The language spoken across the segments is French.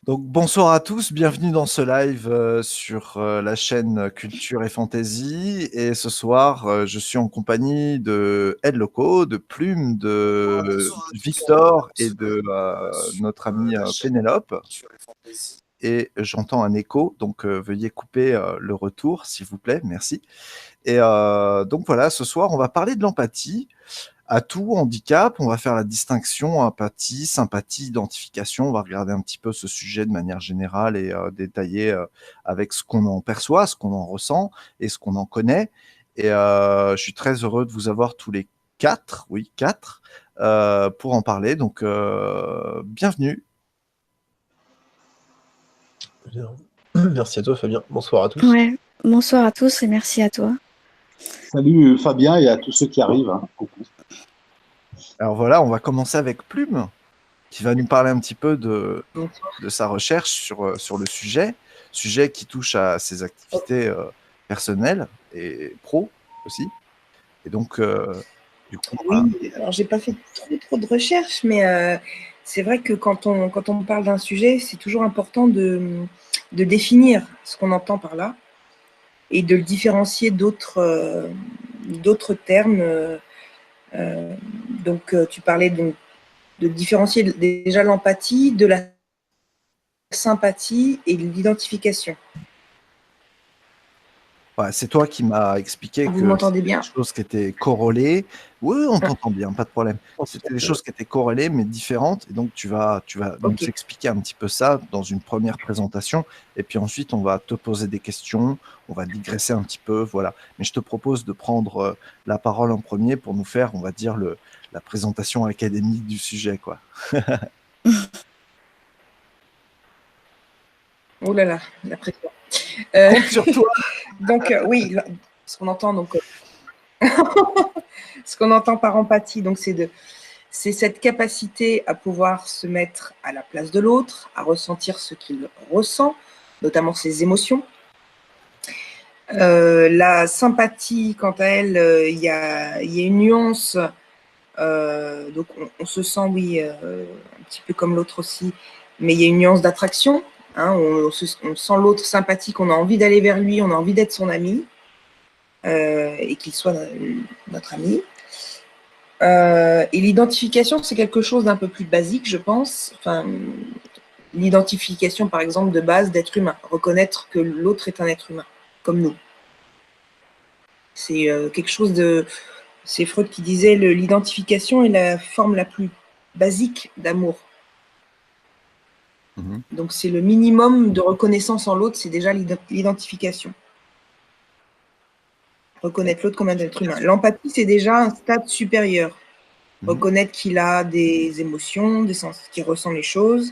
Donc bonsoir à tous, bienvenue dans ce live sur la chaîne Culture et Fantasy. Et ce soir, je suis en compagnie de Ed Loco, de Plume, de Victor et de notre amie Pénélope. Et j'entends un écho, donc veuillez couper le retour, s'il vous plaît, merci. Et donc voilà, ce soir, on va parler de l'empathie. Atout, handicap, on va faire la distinction empathie, sympathie, identification. On va regarder un petit peu ce sujet de manière générale et détailler avec ce qu'on en perçoit, ce qu'on en ressent et ce qu'on en connaît. Et je suis très heureux de vous avoir tous les quatre, oui, quatre, pour en parler. Donc, bienvenue. Bien. Merci à toi, Fabien. Bonsoir à tous. Ouais, bonsoir à tous et merci à toi. Salut Fabien et à tous ceux qui arrivent. Coucou. Alors voilà, on va commencer avec Plume, qui va nous parler un petit peu de sa recherche sur le sujet qui touche à ses activités personnelles et pro aussi. Et donc, du coup... Oui, alors j'ai pas fait trop de recherches, mais c'est vrai que quand on parle d'un sujet, c'est toujours important de définir ce qu'on entend par là et de le différencier d'autres termes. Donc, tu parlais de différencier déjà l'empathie, de la sympathie et de l'identification. Ouais, c'est toi qui m'as expliqué Vous que m'entendez bien? c'était des choses qui étaient corrélées. Oui, on t'entend bien, pas de problème. C'était des choses qui étaient corrélées mais différentes. Et donc, tu vas nous expliquer un petit peu ça dans une première présentation. Et puis ensuite, on va te poser des questions. On va digresser un petit peu. Voilà. Mais je te propose de prendre la parole en premier pour nous faire, on va dire, la présentation académique du sujet, quoi. Oh là là, la pression. Compte sur toi. Donc, oui, ce qu'on entend, donc, ce qu'on entend par empathie, donc c'est cette capacité à pouvoir se mettre à la place de l'autre, à ressentir ce qu'il ressent, notamment ses émotions. La sympathie, quant à elle, il y a une nuance. Donc, on se sent, oui, un petit peu comme l'autre aussi, mais il y a une nuance d'attraction. Hein, on sent l'autre sympathique, on a envie d'aller vers lui, on a envie d'être son ami et qu'il soit notre ami. Et l'identification, c'est quelque chose d'un peu plus basique, je pense. Enfin, l'identification, par exemple, de base d'être humain. Reconnaître que l'autre est un être humain, comme nous. C'est quelque chose de... C'est Freud qui disait l'identification est la forme la plus basique d'amour. Donc, c'est le minimum de reconnaissance en l'autre, c'est déjà l'identification. Reconnaître l'autre comme un être humain. L'empathie, c'est déjà un stade supérieur. Reconnaître qu'il a des émotions, des sens, qu'il ressent les choses.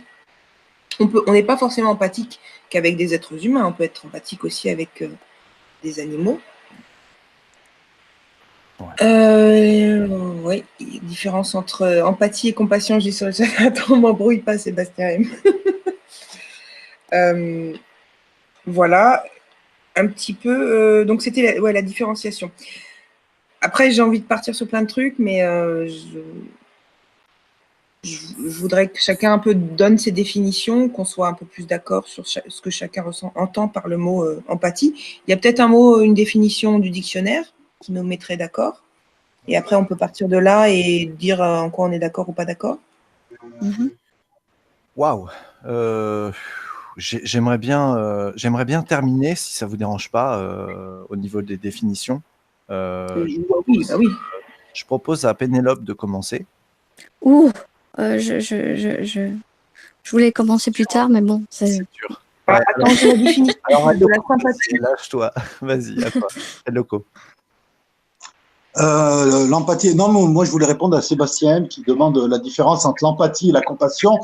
On n'est pas forcément empathique qu'avec des êtres humains, on peut être empathique aussi avec des animaux. Oui, différence entre empathie et compassion, je dis sur le chat, attends, m'embrouille pas, Sébastien M. Voilà, un petit peu, donc c'était la différenciation. Après, j'ai envie de partir sur plein de trucs, mais je voudrais que chacun un peu donne ses définitions, qu'on soit un peu plus d'accord sur ce que chacun entend par le mot empathie. Il y a peut-être un mot, une définition du dictionnaire qui nous mettrait d'accord. Et après, on peut partir de là et dire en quoi on est d'accord ou pas d'accord. Waouh. J'aimerais bien terminer, si ça ne vous dérange pas, au niveau des définitions. Oui. Je propose à Pénélope de commencer. Je voulais commencer plus tard, mais bon, c'est dur. Ouais, attends, j'ai la définition de la sympathie. Lâche-toi, vas-y, à toi. Loco. L'empathie, non, moi je voulais répondre à Sébastien M qui demande la différence entre l'empathie et la compassion.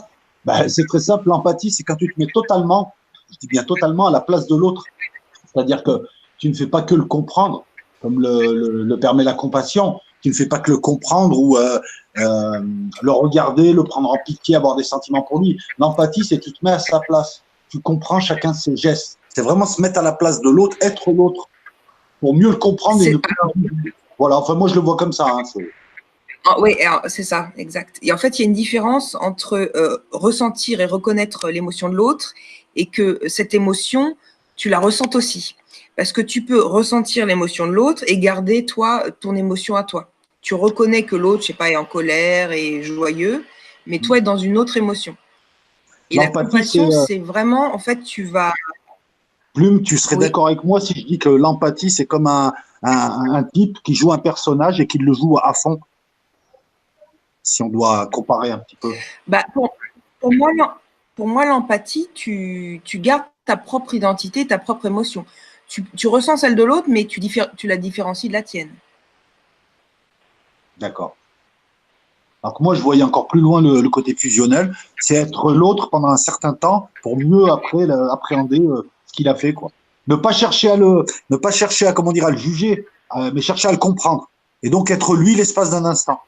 Ben, c'est très simple, l'empathie, c'est quand tu te mets totalement, je dis bien totalement, à la place de l'autre. C'est-à-dire que tu ne fais pas que le comprendre, comme le permet la compassion. Tu ne fais pas que le comprendre ou le regarder, le prendre en pitié, avoir des sentiments pour lui. L'empathie, c'est tu te mets à sa place. Tu comprends chacun de ses gestes. C'est vraiment se mettre à la place de l'autre, être l'autre, pour mieux le comprendre et ne pas... Voilà, enfin moi je le vois comme ça. Hein, Oui, c'est ça, exact. Et en fait, il y a une différence entre ressentir et reconnaître l'émotion de l'autre et que cette émotion, tu la ressentes aussi. Parce que tu peux ressentir l'émotion de l'autre et garder, toi, ton émotion à toi. Tu reconnais que l'autre, je sais pas, est en colère et joyeux, mais toi, est dans une autre émotion. Et la L'empathie, compassion, c'est vraiment, en fait, tu vas… Plume, tu serais Oui. d'accord avec moi si je dis que l'empathie, c'est comme un type qui joue un personnage et qui le joue à fond, si on doit comparer un petit peu. Bah, pour moi, l'empathie, tu gardes ta propre identité, ta propre émotion. Tu ressens celle de l'autre, mais tu la différencies de la tienne. D'accord. Alors que moi, je voyais encore plus loin le côté fusionnel, c'est être l'autre pendant un certain temps pour mieux après appréhender ce qu'il a fait, quoi. Ne pas chercher à comment dire à le juger, mais chercher à le comprendre. Et donc être lui l'espace d'un instant.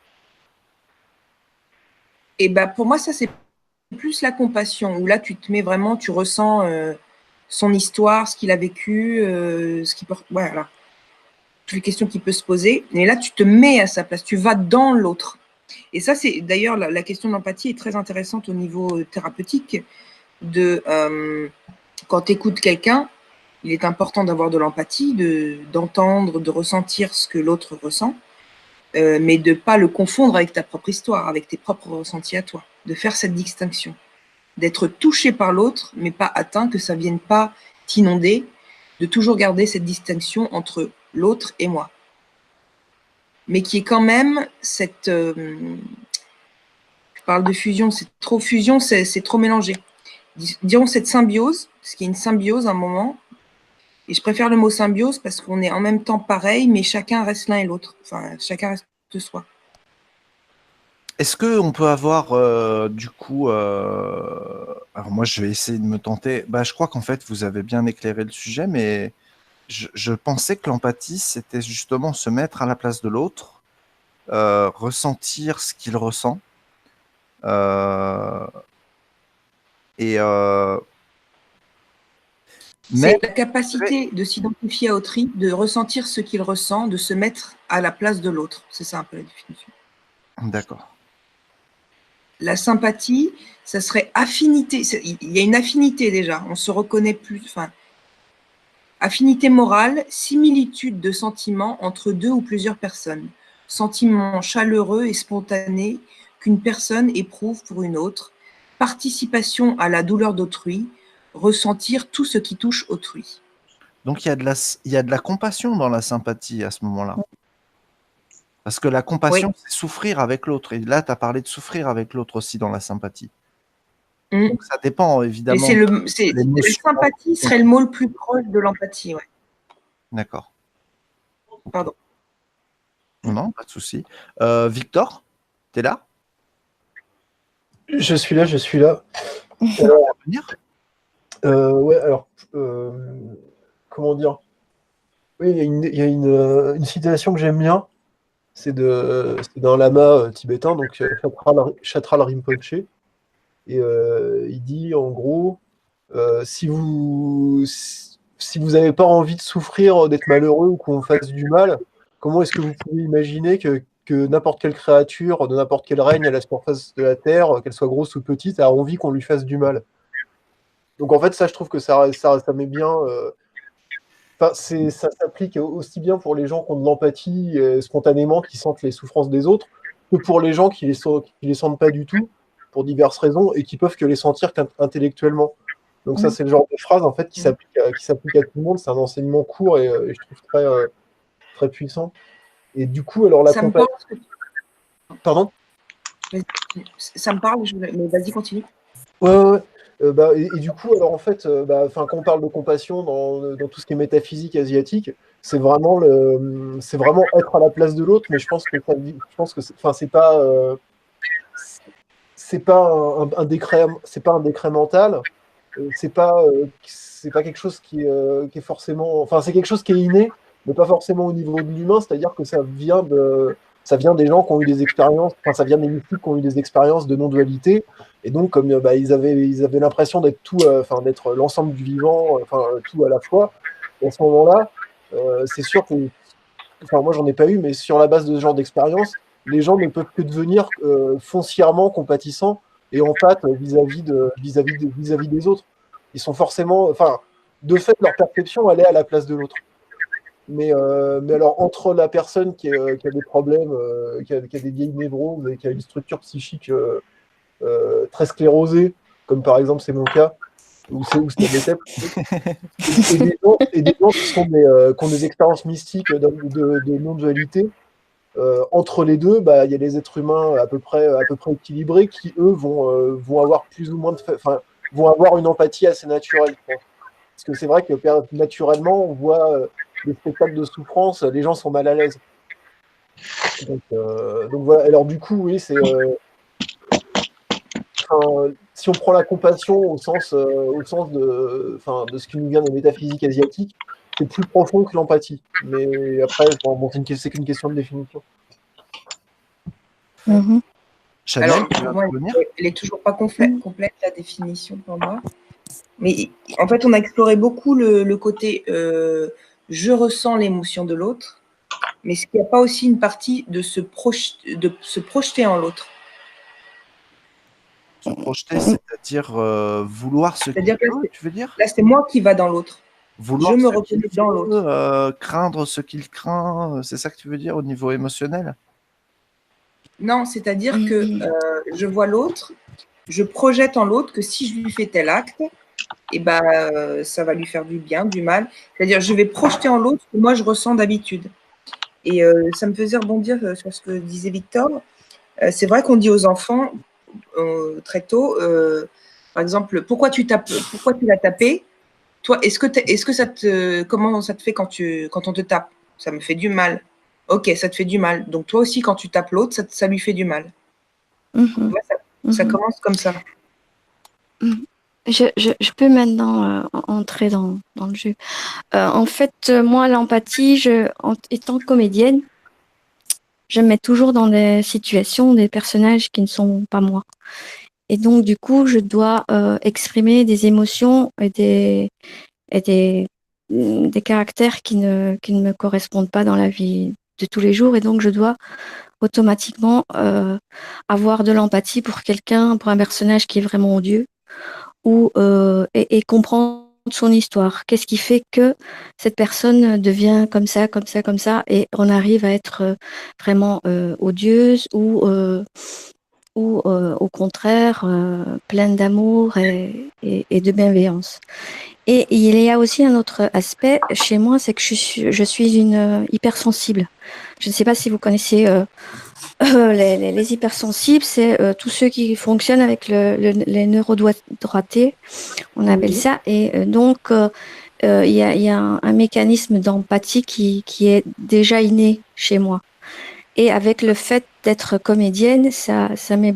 Et bah, pour moi, ça, c'est plus la compassion, où là, tu te mets vraiment, tu ressens son histoire, ce qu'il a vécu, ce qu'il porte. Voilà. Toutes les questions qu'il peut se poser. Et là, tu te mets à sa place, tu vas dans l'autre. Et ça, c'est d'ailleurs la question de l'empathie est très intéressante au niveau thérapeutique. Quand tu écoutes quelqu'un, il est important d'avoir de l'empathie, d'entendre, de ressentir ce que l'autre ressent, mais de ne pas le confondre avec ta propre histoire, avec tes propres ressentis à toi, de faire cette distinction, d'être touché par l'autre, mais pas atteint, que ça ne vienne pas t'inonder, de toujours garder cette distinction entre l'autre et moi. Mais qui est quand même cette… je parle de fusion, c'est trop mélangé. Dirons cette symbiose, parce qu'il y a une symbiose à un moment, et je préfère le mot symbiose parce qu'on est en même temps pareil, mais chacun reste l'un et l'autre. Enfin, chacun reste de soi. Est-ce qu'on peut avoir, du coup, alors moi je vais essayer de me tenter, bah, je crois qu'en fait vous avez bien éclairé le sujet, mais je pensais que l'empathie c'était justement se mettre à la place de l'autre, ressentir ce qu'il ressent, euh, et même, C'est la capacité de s'identifier à autrui, de ressentir ce qu'il ressent, de se mettre à la place de l'autre. C'est ça un peu la définition. d'accord. La sympathie, ça serait affinité. Il y a une affinité déjà, on se reconnaît plus. Enfin, affinité morale, similitude de sentiments entre deux ou plusieurs personnes. Sentiments chaleureux et spontanés qu'une personne éprouve pour une autre. Participation à la douleur d'autrui. Ressentir tout ce qui touche autrui. Donc il y a de la compassion dans la sympathie à ce moment-là. Parce que la compassion, Oui. c'est souffrir avec l'autre. Et là, tu as parlé de souffrir avec l'autre aussi dans la sympathie. Mm. Donc ça dépend Mais évidemment. la sympathie serait le mot le plus proche de l'empathie. Ouais. D'accord. Pardon. Non, pas de souci. Victor, tu es là? Je suis là, je suis là. Venir Ouais, alors, comment dire? Oui, il y a une citation que j'aime bien, c'est d'un lama tibétain, donc Chatral Rinpoche, et il dit en gros, si vous n'avez pas envie de souffrir, d'être malheureux ou qu'on vous fasse du mal, comment est-ce que vous pouvez imaginer que n'importe quelle créature de n'importe quel règne à la surface de la Terre, qu'elle soit grosse ou petite, a envie qu'on lui fasse du mal? Donc en fait, ça, je trouve que ça met bien. Ça s'applique aussi bien pour les gens qui ont de l'empathie spontanément, qui sentent les souffrances des autres, que pour les gens qui les sentent pas du tout, pour diverses raisons, et qui peuvent que les sentir intellectuellement. Donc ça, c'est le genre de phrase en fait qui s'applique à tout le monde. C'est un enseignement court et je trouve très puissant. Et du coup, alors la Ça me parle. Pardon? Ça me parle, mais vas-y, continue. Ouais. Et du coup, alors en fait, quand on parle de compassion dans tout ce qui est métaphysique asiatique, c'est vraiment être à la place de l'autre, mais je pense que c'est pas un décret mental, c'est pas quelque chose qui est forcément, enfin c'est quelque chose qui est inné, mais pas forcément au niveau de l'humain, c'est-à-dire que ça vient des gens qui ont eu des expériences, enfin ça vient des mystiques qui ont eu des expériences de non-dualité. Et donc, comme ils avaient l'impression d'être tout, d'être l'ensemble du vivant, tout à la fois. Et à ce moment-là, c'est sûr que, moi, j'en ai pas eu, mais sur la base de ce genre d'expérience, les gens ne peuvent que devenir foncièrement compatissants et empathes vis-à-vis des autres. Ils sont forcément, enfin, de fait, leur perception, elle est à la place de l'autre. Mais alors, entre la personne qui a des problèmes, qui a des vieilles névroses et qui a une structure psychique très sclérosée, comme par exemple c'est mon cas, où c'est des têtes, et des gens qui ont des expériences mystiques de non-dualité, entre les deux, bah, il y a les êtres humains à peu près équilibrés qui, eux, vont avoir plus ou moins vont avoir une empathie assez naturelle, je pense. Parce que c'est vrai que naturellement, on voit les spectacles de souffrance, les gens sont mal à l'aise. Donc voilà. Alors du coup, oui, c'est si on prend la compassion au sens de ce qui nous vient des métaphysiques asiatiques, c'est plus profond que l'empathie. Mais après, bon, c'est qu'une question de définition. Chanel, Alors, tu veux pour moi, intervenir? elle est toujours pas complète, la définition pour moi. Mais en fait, on a exploré beaucoup le côté je ressens l'émotion de l'autre, mais est-ce qu'il n'y a pas aussi une partie de se projeter en l'autre? Se projeter, c'est-à-dire vouloir ce qu'il C'est-à-dire que veut, tu veux dire? là, c'est moi qui va dans l'autre. Vouloir Je me ce qu'il reconnais dans l'autre. veut, craindre ce qu'il craint, c'est ça que tu veux dire au niveau émotionnel? Non, c'est-à-dire que je vois l'autre, je projette en l'autre que si je lui fais tel acte, et ben, ça va lui faire du bien, du mal. C'est-à-dire, je vais projeter en l'autre ce que moi je ressens d'habitude. Et ça me faisait rebondir sur ce que disait Victor. C'est vrai qu'on dit aux enfants très tôt, par exemple, pourquoi tu l'as tapé? Toi, comment ça te fait quand on te tape? Ça me fait du mal. Ok, ça te fait du mal. Donc toi aussi, quand tu tapes l'autre, ça lui fait du mal. Ça commence comme ça. Je peux maintenant entrer dans le jeu. En fait, moi, l'empathie, étant comédienne, je me mets toujours dans des situations, des personnages qui ne sont pas moi. Et donc, du coup, je dois exprimer des émotions et des caractères qui ne me correspondent pas dans la vie de tous les jours. Et donc, je dois automatiquement avoir de l'empathie pour quelqu'un, pour un personnage qui est vraiment odieux, et comprendre son histoire. Qu'est-ce qui fait que cette personne devient comme ça, comme ça, comme ça, et on arrive à être vraiment odieuse ou au contraire pleine d'amour et de bienveillance. Et il y a aussi un autre aspect chez moi, c'est que je suis une hypersensible. Je ne sais pas si vous connaissez les hypersensibles, c'est tous ceux qui fonctionnent avec les neurodroités, on appelle ça. Et donc, il y a un mécanisme d'empathie qui est déjà inné chez moi. Et avec le fait d'être comédienne, ça met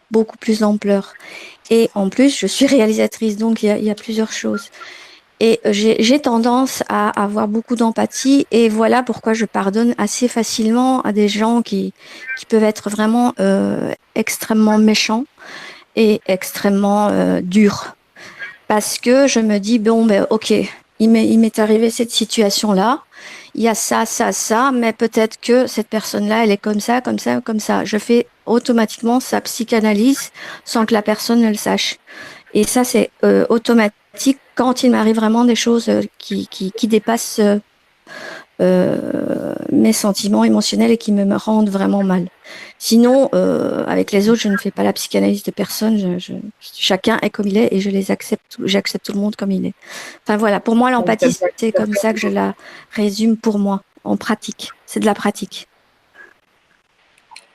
beaucoup plus d'ampleur. Et en plus, je suis réalisatrice, donc il y a plusieurs choses. Et j'ai tendance à avoir beaucoup d'empathie, et voilà pourquoi je pardonne assez facilement à des gens qui peuvent être vraiment extrêmement méchants et extrêmement durs. Parce que je me dis, bon, ben ok, il m'est arrivé cette situation-là, il y a ça, ça, ça, mais peut-être que cette personne-là, elle est comme ça, comme ça, comme ça. Je fais automatiquement sa psychanalyse sans que la personne ne le sache. Et ça, c'est automatique quand il m'arrive vraiment des choses qui dépassent mes sentiments émotionnels et qui me rendent vraiment mal. Sinon, avec les autres, je ne fais pas la psychanalyse de personne. Chacun est comme il est et j'accepte tout le monde comme il est. Enfin voilà, pour moi, l'empathie, c'est comme ça que je la résume pour moi, en pratique. C'est de la pratique.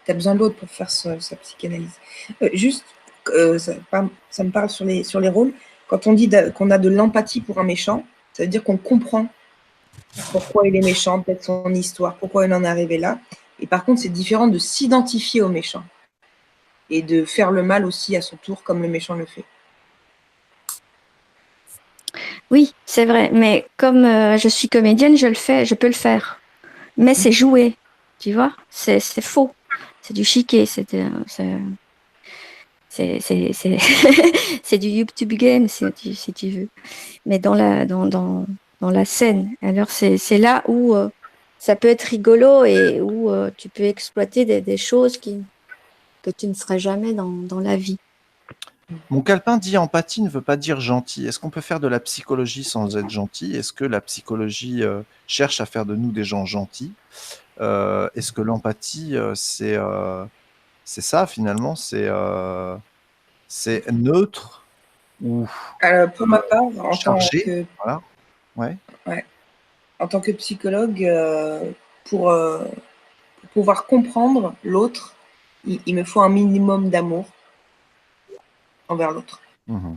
Tu as besoin de l'autre pour faire sa psychanalyse. Juste, ça me parle sur les rôles. Quand on dit qu'on a de l'empathie pour un méchant, ça veut dire qu'on comprend pourquoi il est méchant, peut-être son histoire, pourquoi il en est arrivé là. Et par contre, c'est différent de s'identifier au méchant et de faire le mal aussi à son tour, comme le méchant le fait. Oui, c'est vrai. Mais comme je suis comédienne, je peux le faire. Mais c'est joué, tu vois. C'est faux. C'est du chiquet. C'est du YouTube game, si tu veux. Mais dans la scène. Alors, c'est là où ça peut être rigolo et où tu peux exploiter des choses que tu ne serais jamais dans la vie. Mon calepin dit empathie ne veut pas dire gentil. Est-ce qu'on peut faire de la psychologie sans être gentil? Est-ce que la psychologie cherche à faire de nous des gens gentils? Est-ce que l'empathie, c'est ça finalement? C'est neutre ou Pour ma part, en tant chargé? que, Voilà. Ouais. en tant que psychologue, pour pouvoir comprendre l'autre, il me faut un minimum d'amour envers l'autre. Mhm.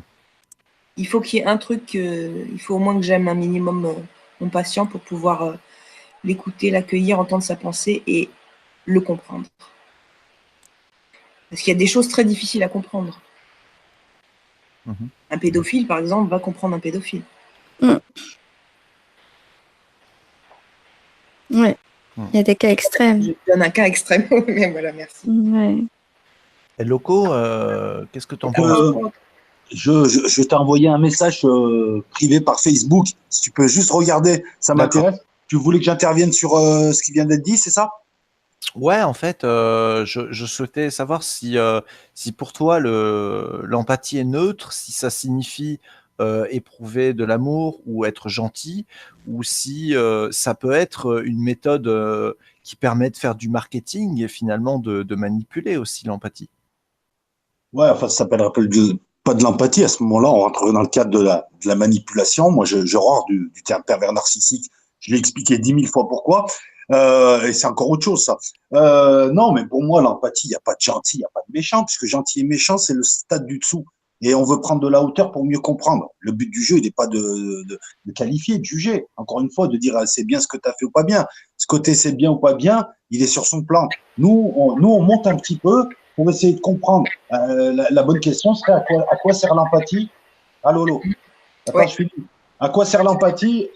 Il faut qu'il y ait un truc, il faut au moins que j'aime un minimum mon patient pour pouvoir l'écouter, l'accueillir, entendre sa pensée et le comprendre. Parce qu'il y a des choses très difficiles à comprendre. Mhm. Un pédophile, par exemple, va comprendre un pédophile. Ouais. Il y a des cas extrêmes. Je donne un cas extrême, mais voilà, merci. Ouais. Et Loco, qu'est-ce que tu en penses? Je t'ai envoyé un message privé par Facebook. Si tu peux juste regarder, ça D'accord. m'intéresse. Tu voulais que j'intervienne sur ce qui vient d'être dit, c'est ça? Ouais, en fait, je souhaitais savoir si pour toi l'empathie est neutre, si ça signifie éprouver de l'amour ou être gentil, ou si ça peut être une méthode qui permet de faire du marketing et finalement de manipuler aussi l'empathie. Ouais, enfin, ça s'appelle pas de l'empathie. À ce moment-là, on rentre dans le cadre de la manipulation. Moi, je hors du terme pervers narcissique. Je l'ai expliqué 10 000 fois pourquoi. Et c'est encore autre chose, ça. Non, mais pour moi, l'empathie, il n'y a pas de gentil, il n'y a pas de méchant, puisque gentil et méchant, c'est le stade du dessous. Et on veut prendre de la hauteur pour mieux comprendre. Le but du jeu, il n'est pas de qualifier, de juger. Encore une fois, de dire c'est bien ce que tu as fait ou pas bien. Ce côté c'est bien ou pas bien, il est sur son plan. Nous, on monte un petit peu pour essayer de comprendre. La bonne question serait à quoi sert l'empathie? Ah Lolo, attends, Ouais. je finis. À quoi sert l'empathie?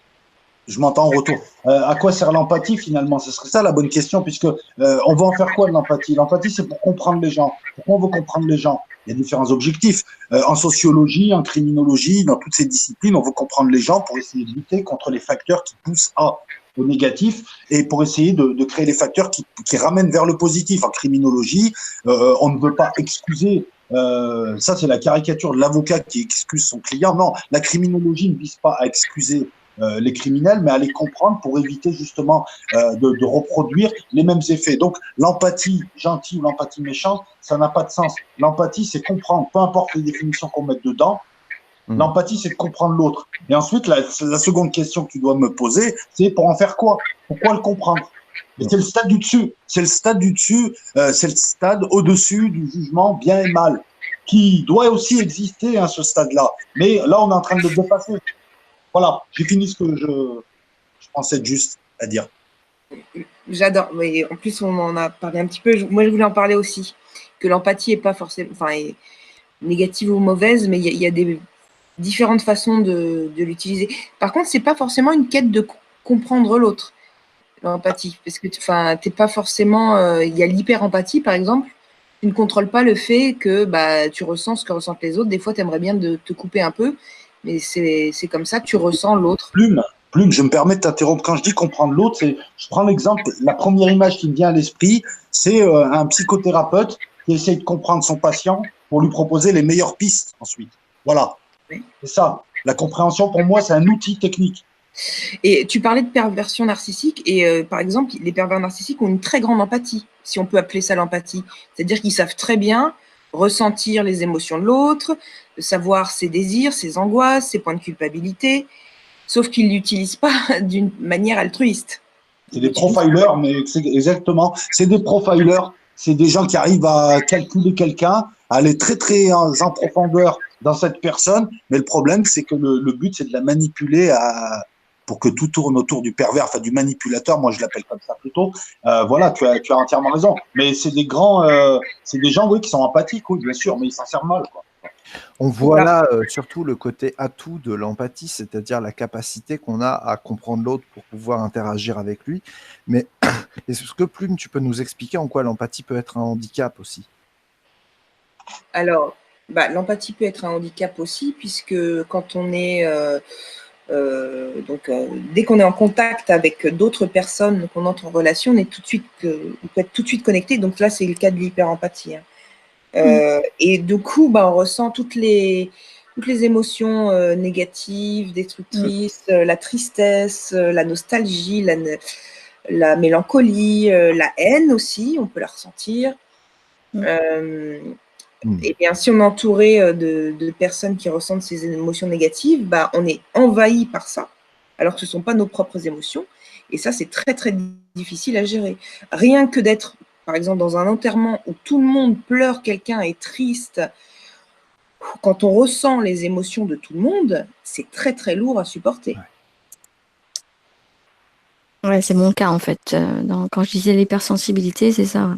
Je m'entends en retour. À quoi sert l'empathie finalement? Ce serait ça la bonne question, puisque on va en faire quoi de l'empathie? L'empathie, c'est pour comprendre les gens. Pourquoi on veut comprendre les gens? Il y a différents objectifs. En sociologie, en criminologie, dans toutes ces disciplines, on veut comprendre les gens pour essayer de lutter contre les facteurs qui poussent au négatif et pour essayer de créer les facteurs qui ramènent vers le positif. En criminologie, on ne veut pas excuser. Ça, c'est la caricature de l'avocat qui excuse son client. Non, la criminologie ne vise pas à excuser les criminels, mais à les comprendre pour éviter justement de reproduire les mêmes effets. Donc, l'empathie gentille ou l'empathie méchante, ça n'a pas de sens. L'empathie, c'est comprendre, peu importe les définitions qu'on met dedans. L'empathie, c'est de comprendre l'autre. Et ensuite, la seconde question que tu dois me poser, c'est pour en faire quoi? Pourquoi le comprendre? Et c'est le stade du dessus. C'est le stade du dessus, c'est le stade au-dessus du jugement bien et mal, qui doit aussi exister à ce stade-là. Mais là, on est en train de le dépasser. Voilà, j'ai fini ce que je pensais être juste à dire. J'adore. Mais en plus, on en a parlé un petit peu. Moi, je voulais en parler aussi. Que l'empathie n'est pas forcément est négative ou mauvaise, mais il y a des différentes façons de l'utiliser. Par contre, c'est pas forcément une quête de comprendre l'autre, l'empathie. Parce que t'es pas forcément. Il y a l'hyper-empathie, par exemple. Tu ne contrôles pas le fait que tu ressens ce que ressentent les autres. Des fois, tu aimerais bien te couper un peu, mais c'est comme ça que tu ressens l'autre. Plume, je me permets de t'interrompre. Quand je dis comprendre l'autre, je prends l'exemple, la première image qui me vient à l'esprit, c'est un psychothérapeute qui essaye de comprendre son patient pour lui proposer les meilleures pistes ensuite. Voilà. Oui. C'est ça. La compréhension, pour moi, c'est un outil technique. Et tu parlais de perversion narcissique, et par exemple, les pervers narcissiques ont une très grande empathie, si on peut appeler ça l'empathie. C'est-à-dire qu'ils savent très bien ressentir les émotions de l'autre, savoir ses désirs, ses angoisses, ses points de culpabilité, sauf qu'ils ne l'utilisent pas d'une manière altruiste. C'est des profilers, mais c'est exactement, c'est des profilers, c'est des gens qui arrivent à calculer quelqu'un, à aller très très en profondeur dans cette personne, mais le problème c'est que le but c'est de la manipuler pour que tout tourne autour du pervers, enfin du manipulateur, moi je l'appelle comme ça plutôt. Voilà, tu as entièrement raison, mais c'est des c'est des gens oui qui sont empathiques, oui bien sûr, mais ils s'en servent mal quoi. On voit là surtout le côté atout de l'empathie, c'est-à-dire la capacité qu'on a à comprendre l'autre pour pouvoir interagir avec lui. Mais est-ce que Plume, tu peux nous expliquer en quoi l'empathie peut être un handicap aussi? Alors, l'empathie peut être un handicap aussi, puisque quand on est Dès qu'on est en contact avec d'autres personnes, qu'on entre en relation, on peut être tout de suite connecté. Donc là, c'est le cas de l'hyperempathie. Et du coup, on ressent toutes les émotions négatives, destructrices, la tristesse, la nostalgie, la mélancolie, la haine aussi, on peut la ressentir. Et bien, si on est entouré de personnes qui ressentent ces émotions négatives, on est envahi par ça, alors que ce ne sont pas nos propres émotions. Et ça, c'est très, très difficile à gérer. Rien que d'être, par exemple, dans un enterrement où tout le monde pleure, quelqu'un est triste, quand on ressent les émotions de tout le monde, c'est très, très lourd à supporter. Ouais, c'est mon cas en fait. Quand je disais l'hypersensibilité, c'est ça. Ouais.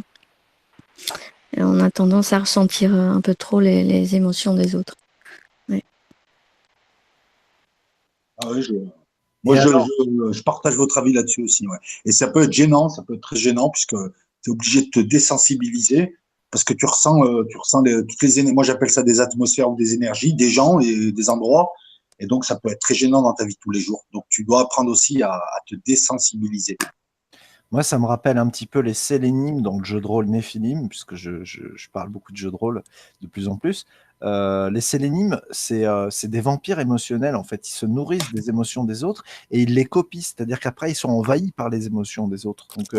Et on a tendance à ressentir un peu trop les émotions des autres. Ouais. Ah oui, je partage votre avis là-dessus aussi. Ouais. Et ça peut être gênant, ça peut être très gênant puisque tu es obligé de te désensibiliser parce que tu ressens toutes les énergies. Moi, j'appelle ça des atmosphères ou des énergies, des gens et des endroits. Et donc, ça peut être très gênant dans ta vie de tous les jours. Donc, tu dois apprendre aussi à te désensibiliser. Moi, ça me rappelle un petit peu les Sélénimes dans le jeu de rôle Néphilim, puisque je parle beaucoup de jeux de rôle de plus en plus. Les Sélénimes, c'est des vampires émotionnels, en fait. Ils se nourrissent des émotions des autres et ils les copient, c'est-à-dire qu'après, ils sont envahis par les émotions des autres. Donc,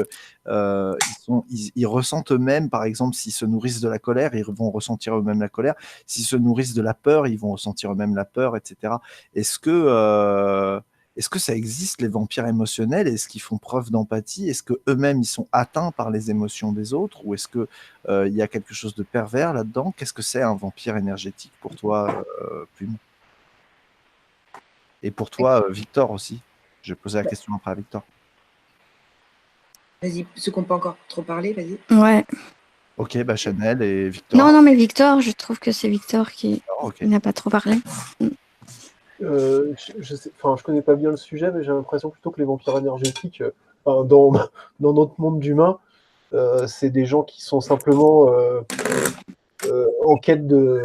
ils ressentent eux-mêmes, par exemple, s'ils se nourrissent de la colère, ils vont ressentir eux-mêmes la colère. S'ils se nourrissent de la peur, ils vont ressentir eux-mêmes la peur, etc. Est-ce que ça existe, les vampires émotionnels? Est-ce qu'ils font preuve d'empathie? Est-ce qu'eux-mêmes, ils sont atteints par les émotions des autres? Ou est-ce qu'il y a quelque chose de pervers là-dedans? Qu'est-ce que c'est un vampire énergétique pour toi, Plume? Et pour toi, Victor aussi. Je vais poser la question après à Victor. Vas-y, ceux qui n'ont pas encore trop parlé, vas-y. Ouais. Ok, Chanel et Victor. Non, mais Victor, je trouve que c'est Victor qui n'a pas trop parlé. Je connais pas bien le sujet, mais j'ai l'impression plutôt que les vampires énergétiques, dans notre monde d'humains, c'est des gens qui sont simplement en quête de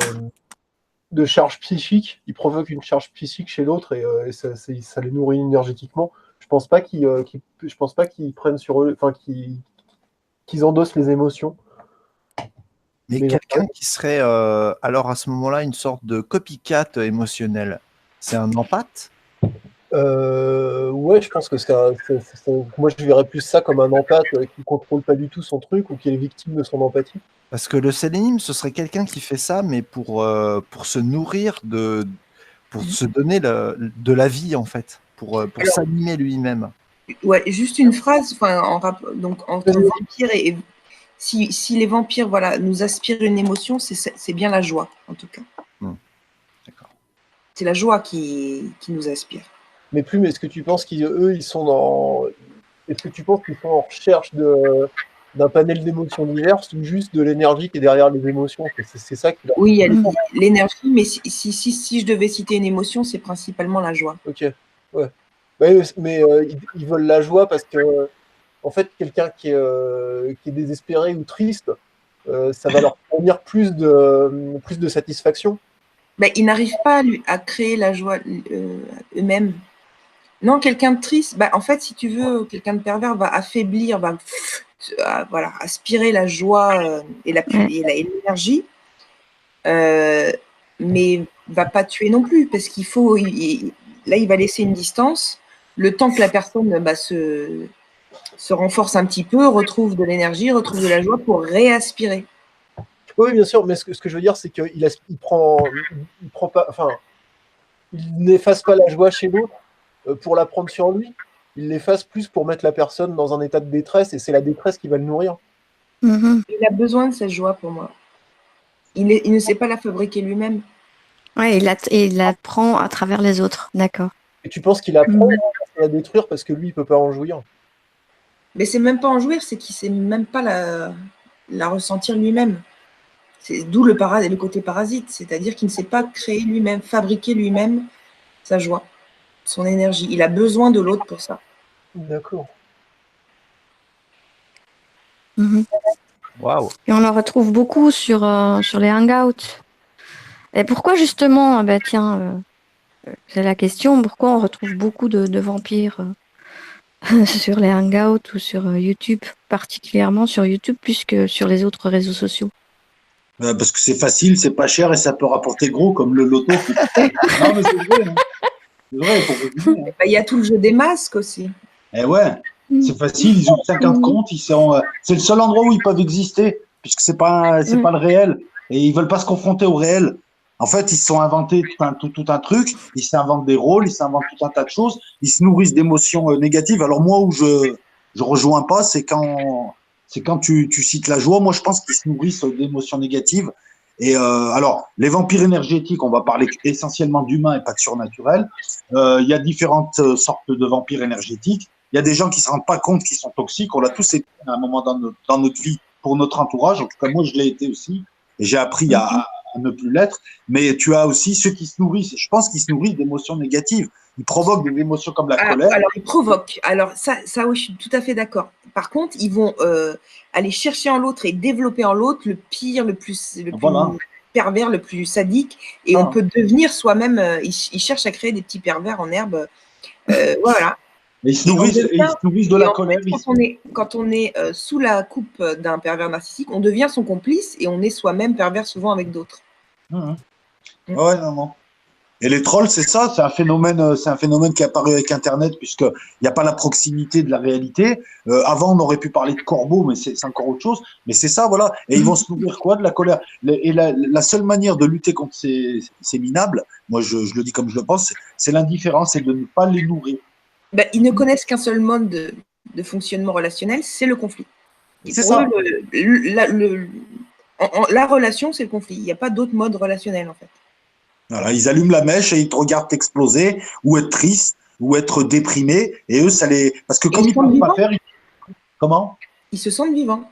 charge psychique. Ils provoquent une charge psychique chez l'autre et ça les nourrit énergétiquement. Je pense pas qu'ils prennent sur eux, qu'ils endossent les émotions. Mais quelqu'un qui serait alors à ce moment-là une sorte de copycat émotionnel, c'est un empathe? Ouais, je pense que moi je verrais plus ça comme un empathe qui contrôle pas du tout son truc ou qui est victime de son empathie. Parce que le sélénime, ce serait quelqu'un qui fait ça, mais pour se nourrir pour se donner de la vie, en fait, pour s'animer lui-même. Ouais, juste une phrase, donc entre vampire et si les vampires, nous aspirent une émotion, c'est bien la joie, en tout cas. D'accord. C'est la joie qui nous aspire. Mais Plume, est-ce que tu penses qu'ils sont est-ce que tu penses qu'ils sont en recherche d'un panel d'émotions diverses ou juste de l'énergie qui est derrière les émotions? C'est ça qui Oui, il y a l'énergie, mais si je devais citer une émotion, c'est principalement la joie. Ok, ouais. Mais ils veulent la joie parce que, en fait, quelqu'un qui est désespéré ou triste, ça va leur fournir plus de satisfaction. Ils n'arrivent pas à créer la joie eux-mêmes. Non, quelqu'un de triste, en fait, si tu veux, quelqu'un de pervers va affaiblir, aspirer la joie et l'énergie, mais va pas tuer non plus, parce qu'il faut, là, il va laisser une distance, le temps que la personne se renforce un petit peu, retrouve de l'énergie, retrouve de la joie pour réaspirer. Oui, bien sûr, mais ce que je veux dire, c'est qu'il prend pas, il n'efface pas la joie chez l'autre pour la prendre sur lui. Il l'efface plus pour mettre la personne dans un état de détresse, et c'est la détresse qui va le nourrir. Il a besoin de cette joie pour moi. Il ne sait pas la fabriquer lui-même. Ouais, il la prend à travers les autres, d'accord. Et tu penses qu'il apprend à la détruire parce que lui, il peut pas en jouir? Mais c'est même pas en jouir, c'est qu'il sait même pas la ressentir lui-même. C'est d'où le côté parasite, c'est-à-dire qu'il ne sait pas créer lui-même, fabriquer lui-même sa joie, son énergie. Il a besoin de l'autre pour ça. D'accord. Waouh. Et on en retrouve beaucoup sur les hangouts. Et pourquoi justement, c'est la question, pourquoi on retrouve beaucoup de vampires sur les hangouts ou sur YouTube, particulièrement sur YouTube plus que sur les autres réseaux sociaux. Parce que c'est facile, c'est pas cher et ça peut rapporter gros, comme le loto. Non, mais c'est vrai. Hein. C'est vrai, il faut résumer, hein. Il y a tout le jeu des masques aussi. Eh ouais, c'est facile, ils ouvrent 50 comptes, c'est le seul endroit où ils peuvent exister, puisque c'est pas le réel. Et ils veulent pas se confronter au réel. En fait, ils se sont inventés tout un truc, ils s'inventent des rôles, ils s'inventent tout un tas de choses, ils se nourrissent d'émotions négatives. Alors moi, où je rejoins pas, c'est quand tu cites la joie. Moi, je pense qu'ils se nourrissent d'émotions négatives. Et alors, les vampires énergétiques, on va parler essentiellement d'humains et pas de surnaturels. Il y a différentes sortes de vampires énergétiques. Il y a des gens qui se rendent pas compte qu'ils sont toxiques. On l'a tous été à un moment dans notre vie pour notre entourage. En tout cas, moi, je l'ai été aussi. Et j'ai appris à ne plus l'être. Mais tu as aussi ceux qui se nourrissent. Je pense qu'ils se nourrissent d'émotions négatives. Ils provoquent des émotions comme la colère. Alors, ils provoquent. Alors, ça, oui, je suis tout à fait d'accord. Par contre, ils vont aller chercher en l'autre et développer en l'autre le pire, le plus pervers, le plus sadique. Et on peut devenir soi-même. Ils cherchent à créer des petits pervers en herbe. Voilà. Ils se nourrissent de la colère. Quand on est sous la coupe d'un pervers narcissique, on devient son complice et on est soi-même pervers souvent avec d'autres. Ouais, non. Et les trolls, c'est ça, c'est un phénomène qui est apparu avec Internet, puisqu'il n'y a pas la proximité de la réalité. Avant, on aurait pu parler de corbeaux, mais c'est encore autre chose. Mais c'est ça, voilà. Et ils vont se nourrir quoi? De la colère. Et la seule manière de lutter contre ces minables, moi je le dis comme je le pense, c'est l'indifférence, c'est de ne pas les nourrir. Ils ne connaissent qu'un seul mode de fonctionnement relationnel, c'est le conflit. C'est ça. La relation, c'est le conflit. Il n'y a pas d'autre mode relationnel, en fait. Voilà, ils allument la mèche et ils te regardent exploser, ou être triste, ou être déprimé. Et eux, ça les. Parce que comme ils ne peuvent pas faire. Comment? Ils se sentent vivants.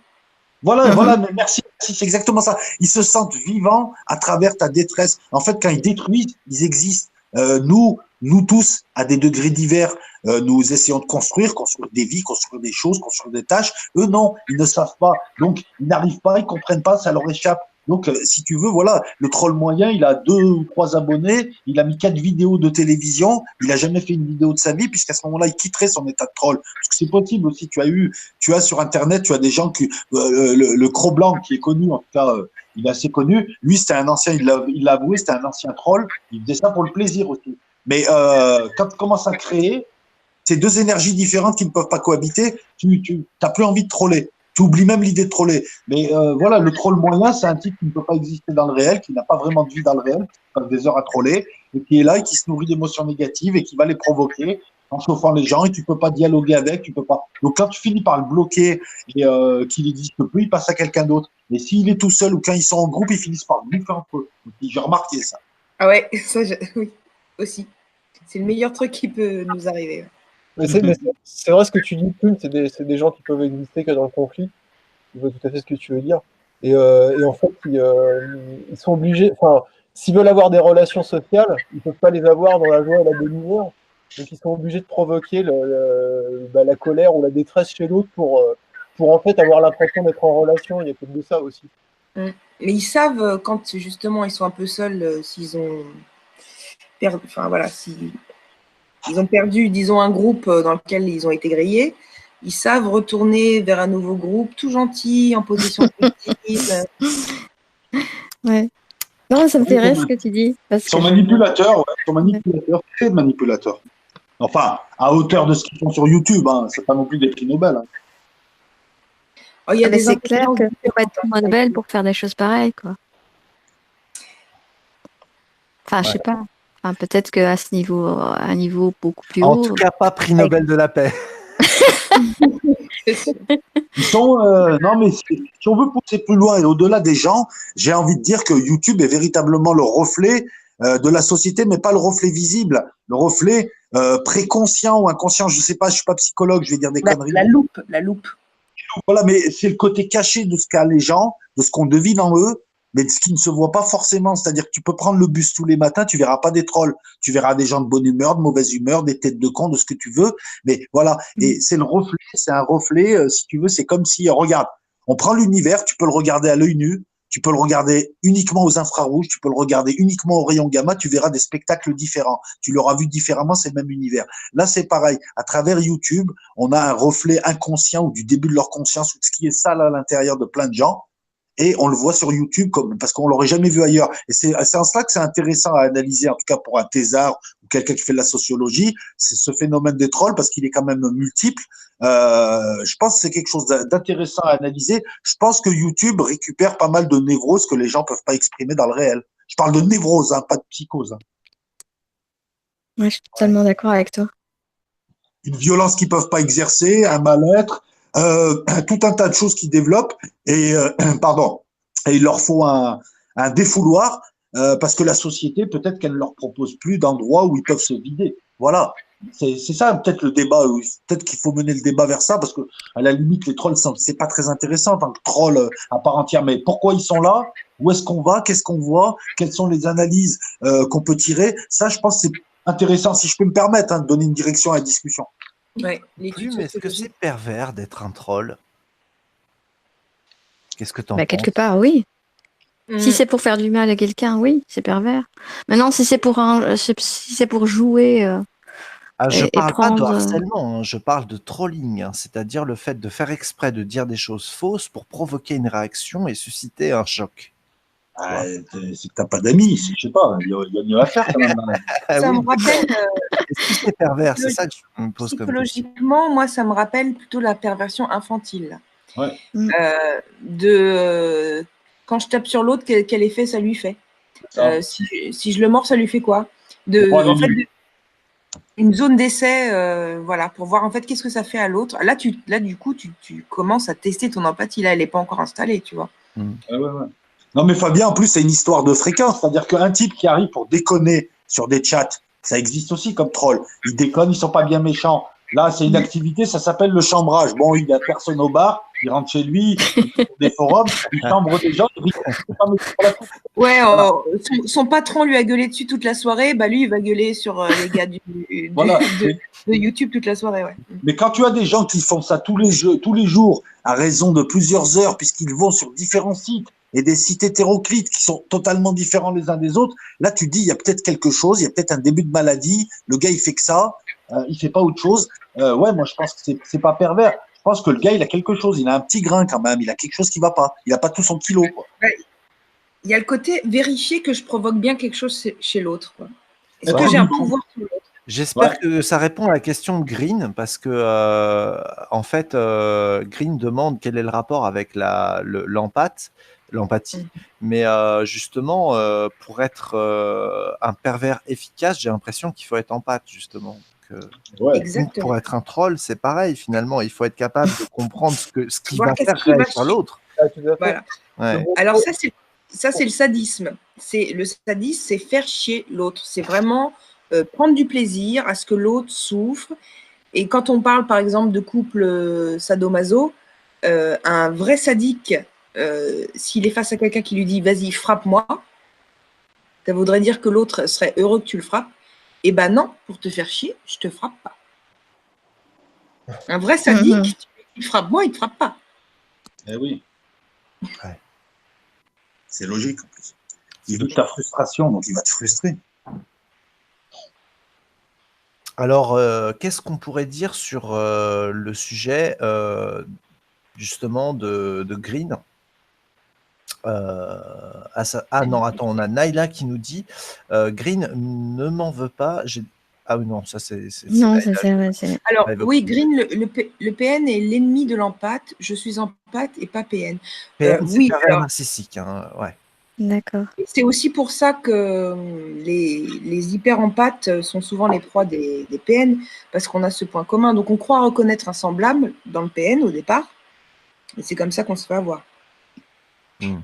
Voilà, merci, c'est exactement ça. Ils se sentent vivants à travers ta détresse. En fait, quand ils détruisent, ils existent. Nous tous, à des degrés divers, nous essayons de construire des vies, construire des choses, construire des tâches. Eux, non, ils ne savent pas. Donc, ils n'arrivent pas, ils comprennent pas, ça leur échappe. Donc, si tu veux, voilà, le troll moyen, il a 2 ou 3 abonnés, il a mis 4 vidéos de télévision, il a jamais fait une vidéo de sa vie, puisqu'à ce moment-là, il quitterait son état de troll. Parce que c'est possible aussi. Tu as sur Internet, tu as des gens qui, le Cro Blanc, qui est connu, en tout cas, il est assez connu. Lui, c'était un ancien, il l'a avoué, c'était un ancien troll. Il faisait ça pour le plaisir aussi. Mais quand tu commences à créer ces deux énergies différentes qui ne peuvent pas cohabiter, tu n'as plus envie de troller. Tu oublies même l'idée de troller. Mais voilà, le troll moyen, c'est un type qui ne peut pas exister dans le réel, qui n'a pas vraiment de vie dans le réel, qui passe des heures à troller, et qui est là et qui se nourrit d'émotions négatives et qui va les provoquer en chauffant les gens, et tu peux pas dialoguer avec, tu peux pas. Donc quand tu finis par le bloquer et qu'il n'existe plus, il passe à quelqu'un d'autre. Et s'il est tout seul ou quand ils sont en groupe, ils finissent par bouffer entre eux. J'ai remarqué ça. Ah ouais, ça, oui, aussi. C'est le meilleur truc qui peut nous arriver. Mais c'est vrai ce que tu dis, Plume, c'est des gens qui peuvent exister que dans le conflit. Je vois tout à fait ce que tu veux dire. Et en fait, ils sont obligés, enfin, s'ils veulent avoir des relations sociales, ils ne peuvent pas les avoir dans la joie et la bonne humeur. Donc, ils sont obligés de provoquer la colère ou la détresse chez l'autre pour en fait avoir l'impression d'être en relation. Il y a peut-être de ça aussi. Mais ils savent quand justement ils sont un peu seuls, s'ils ont ils ont perdu, disons, un groupe dans lequel ils ont été grillés, ils savent retourner vers un nouveau groupe, tout gentil, en position positive. Ouais. Non, ça me fait rire ce que tu dis. Ils sont manipulateurs, très manipulateurs. Enfin, à hauteur de ce qu'ils font sur YouTube, hein. C'est pas non plus des prix Nobel. Hein. Oh, c'est clair qu'il faut pas être Nobel pour faire des choses pareilles, quoi. Enfin, je sais pas. Enfin, peut-être qu'à ce niveau, à un niveau beaucoup plus haut. En tout cas, pas prix Nobel de la paix. Ils sont, non, mais si on veut pousser plus loin et au-delà des gens, j'ai envie de dire que YouTube est véritablement le reflet de la société, mais pas le reflet visible, le reflet préconscient ou inconscient. Je sais pas, je suis pas psychologue, je vais dire des conneries. La loupe. Voilà, mais c'est le côté caché de ce qu'a les gens, de ce qu'on devine en eux, mais de ce qui ne se voit pas forcément. C'est-à-dire que tu peux prendre le bus tous les matins, tu verras pas des trolls, tu verras des gens de bonne humeur, de mauvaise humeur, des têtes de con, de ce que tu veux. Mais voilà, et c'est le reflet, c'est un reflet, si tu veux, c'est comme si, regarde, on prend l'univers, tu peux le regarder à l'œil nu, Tu peux le regarder uniquement aux infrarouges, tu peux le regarder uniquement au rayon gamma, tu verras des spectacles différents. Tu l'auras vu différemment, c'est le même univers. Là, c'est pareil. À travers YouTube, on a un reflet inconscient ou du début de leur conscience ou de ce qui est sale à l'intérieur de plein de gens. Et on le voit sur YouTube parce qu'on l'aurait jamais vu ailleurs. Et c'est en cela que c'est intéressant à analyser, en tout cas pour un thésard ou quelqu'un qui fait de la sociologie, c'est ce phénomène des trolls parce qu'il est quand même multiple. Je pense que c'est quelque chose d'intéressant à analyser. Je pense que YouTube récupère pas mal de névroses que les gens peuvent pas exprimer dans le réel. Je parle de névrose, hein, pas de psychose. Hein. Ouais, je suis totalement d'accord avec toi. Une violence qu'ils peuvent pas exercer, un mal-être, tout un tas de choses qui développent et pardon, et il leur faut un défouloir parce que la société peut-être qu'elle ne leur propose plus d'endroits où ils peuvent se vider. Voilà, c'est ça peut-être le débat. Peut-être qu'il faut mener le débat vers ça parce que à la limite les trolls c'est pas très intéressant en tant que troll à part entière. Mais pourquoi ils sont là? Où est-ce qu'on va? Qu'est-ce qu'on voit? Quelles sont les analyses qu'on peut tirer? Ça, je pense, c'est intéressant si je peux me permettre de donner une direction à la discussion. Ouais, Plume, est-ce que c'est pervers d'être un troll? Qu'est-ce que tu en penses? Quelque part, oui. Si c'est pour faire du mal à quelqu'un, oui, c'est pervers. Maintenant, si c'est pour jouer. Je parle pas de prendre, harcèlement, je parle de trolling, c'est-à-dire le fait de faire exprès de dire des choses fausses pour provoquer une réaction et susciter un choc. C'est que t'as pas d'amis, je sais pas, il y a mieux à faire quand même. Ça me rappelle. Est-ce que c'est pervers? C'est ça que je me pose comme question. Psychologiquement, moi, ça me rappelle plutôt la perversion infantile. Ouais. Quand je tape sur l'autre, quel effet ça lui fait? Si je le mords, ça lui fait quoi? Une zone d'essai, voilà, pour voir en fait qu'est-ce que ça fait à l'autre. Là, du coup, tu commences à tester ton empathie. Là, elle n'est pas encore installée, tu vois. Ouais. Non, mais Fabien, en plus, c'est une histoire de fréquence. C'est-à-dire qu'un type qui arrive pour déconner sur des chats, ça existe aussi comme troll. Ils déconnent, ils sont pas bien méchants. Là, c'est une activité, ça s'appelle le chambrage. Bon, il y a personne au bar, il rentre chez lui, il fait des forums, il chambre des gens. Ouais, son patron lui a gueulé dessus toute la soirée, bah lui, il va gueuler sur les gars de YouTube toute la soirée. Ouais. Mais quand tu as des gens qui font ça tous les jours, à raison de plusieurs heures, puisqu'ils vont sur différents sites, et des sites hétéroclites qui sont totalement différents les uns des autres, là, tu dis, il y a peut-être quelque chose, il y a peut-être un début de maladie, le gars, il fait que ça, il fait pas autre chose. Ouais, moi, je pense que c'est pas pervers. Je pense que le gars, il a quelque chose, il a un petit grain quand même, il a quelque chose qui va pas. Il a pas tout son kilo, quoi. Il y a le côté vérifier que je provoque bien quelque chose chez l'autre, quoi. Est-ce que j'ai un pouvoir sur l'autre? J'espère que ça répond à la question de Green, parce que en fait, Green demande quel est le rapport avec l'empathie, mais justement, pour être un pervers efficace, j'ai l'impression qu'il faut être empathe, justement. Donc, pour être un troll, c'est pareil, finalement, il faut être capable de comprendre ce qui va faire réagir l'autre. Voilà. Ouais. Alors ça, c'est le sadisme. Le sadisme, c'est faire chier l'autre. C'est vraiment prendre du plaisir à ce que l'autre souffre. Et quand on parle, par exemple, de couple sadomaso, un vrai sadique, s'il est face à quelqu'un qui lui dit « vas-y, frappe-moi », ça voudrait dire que l'autre serait heureux que tu le frappes. Eh ben non, pour te faire chier, je te frappe pas. Un vrai sadique, tu frappes-moi, il te frappe pas. Eh oui. Ouais. C'est logique en plus. Il veut ta frustration, donc il va te frustrer. Alors, qu'est-ce qu'on pourrait dire sur le sujet justement de Green? Non, attends, on a Naila qui nous dit Green ne m'en veut pas. Ah oui, non, ça c'est. Non, c'est. Alors, oui, Green, le PN est l'ennemi de l'empathe. Je suis empathe et pas PN. PN, oui, c'est pervers narcissique, hein, ouais. D'accord. C'est aussi pour ça que les hyper-empathes sont souvent les proies des PN, parce qu'on a ce point commun. Donc, on croit reconnaître un semblable dans le PN au départ, et c'est comme ça qu'on se fait avoir. Oui,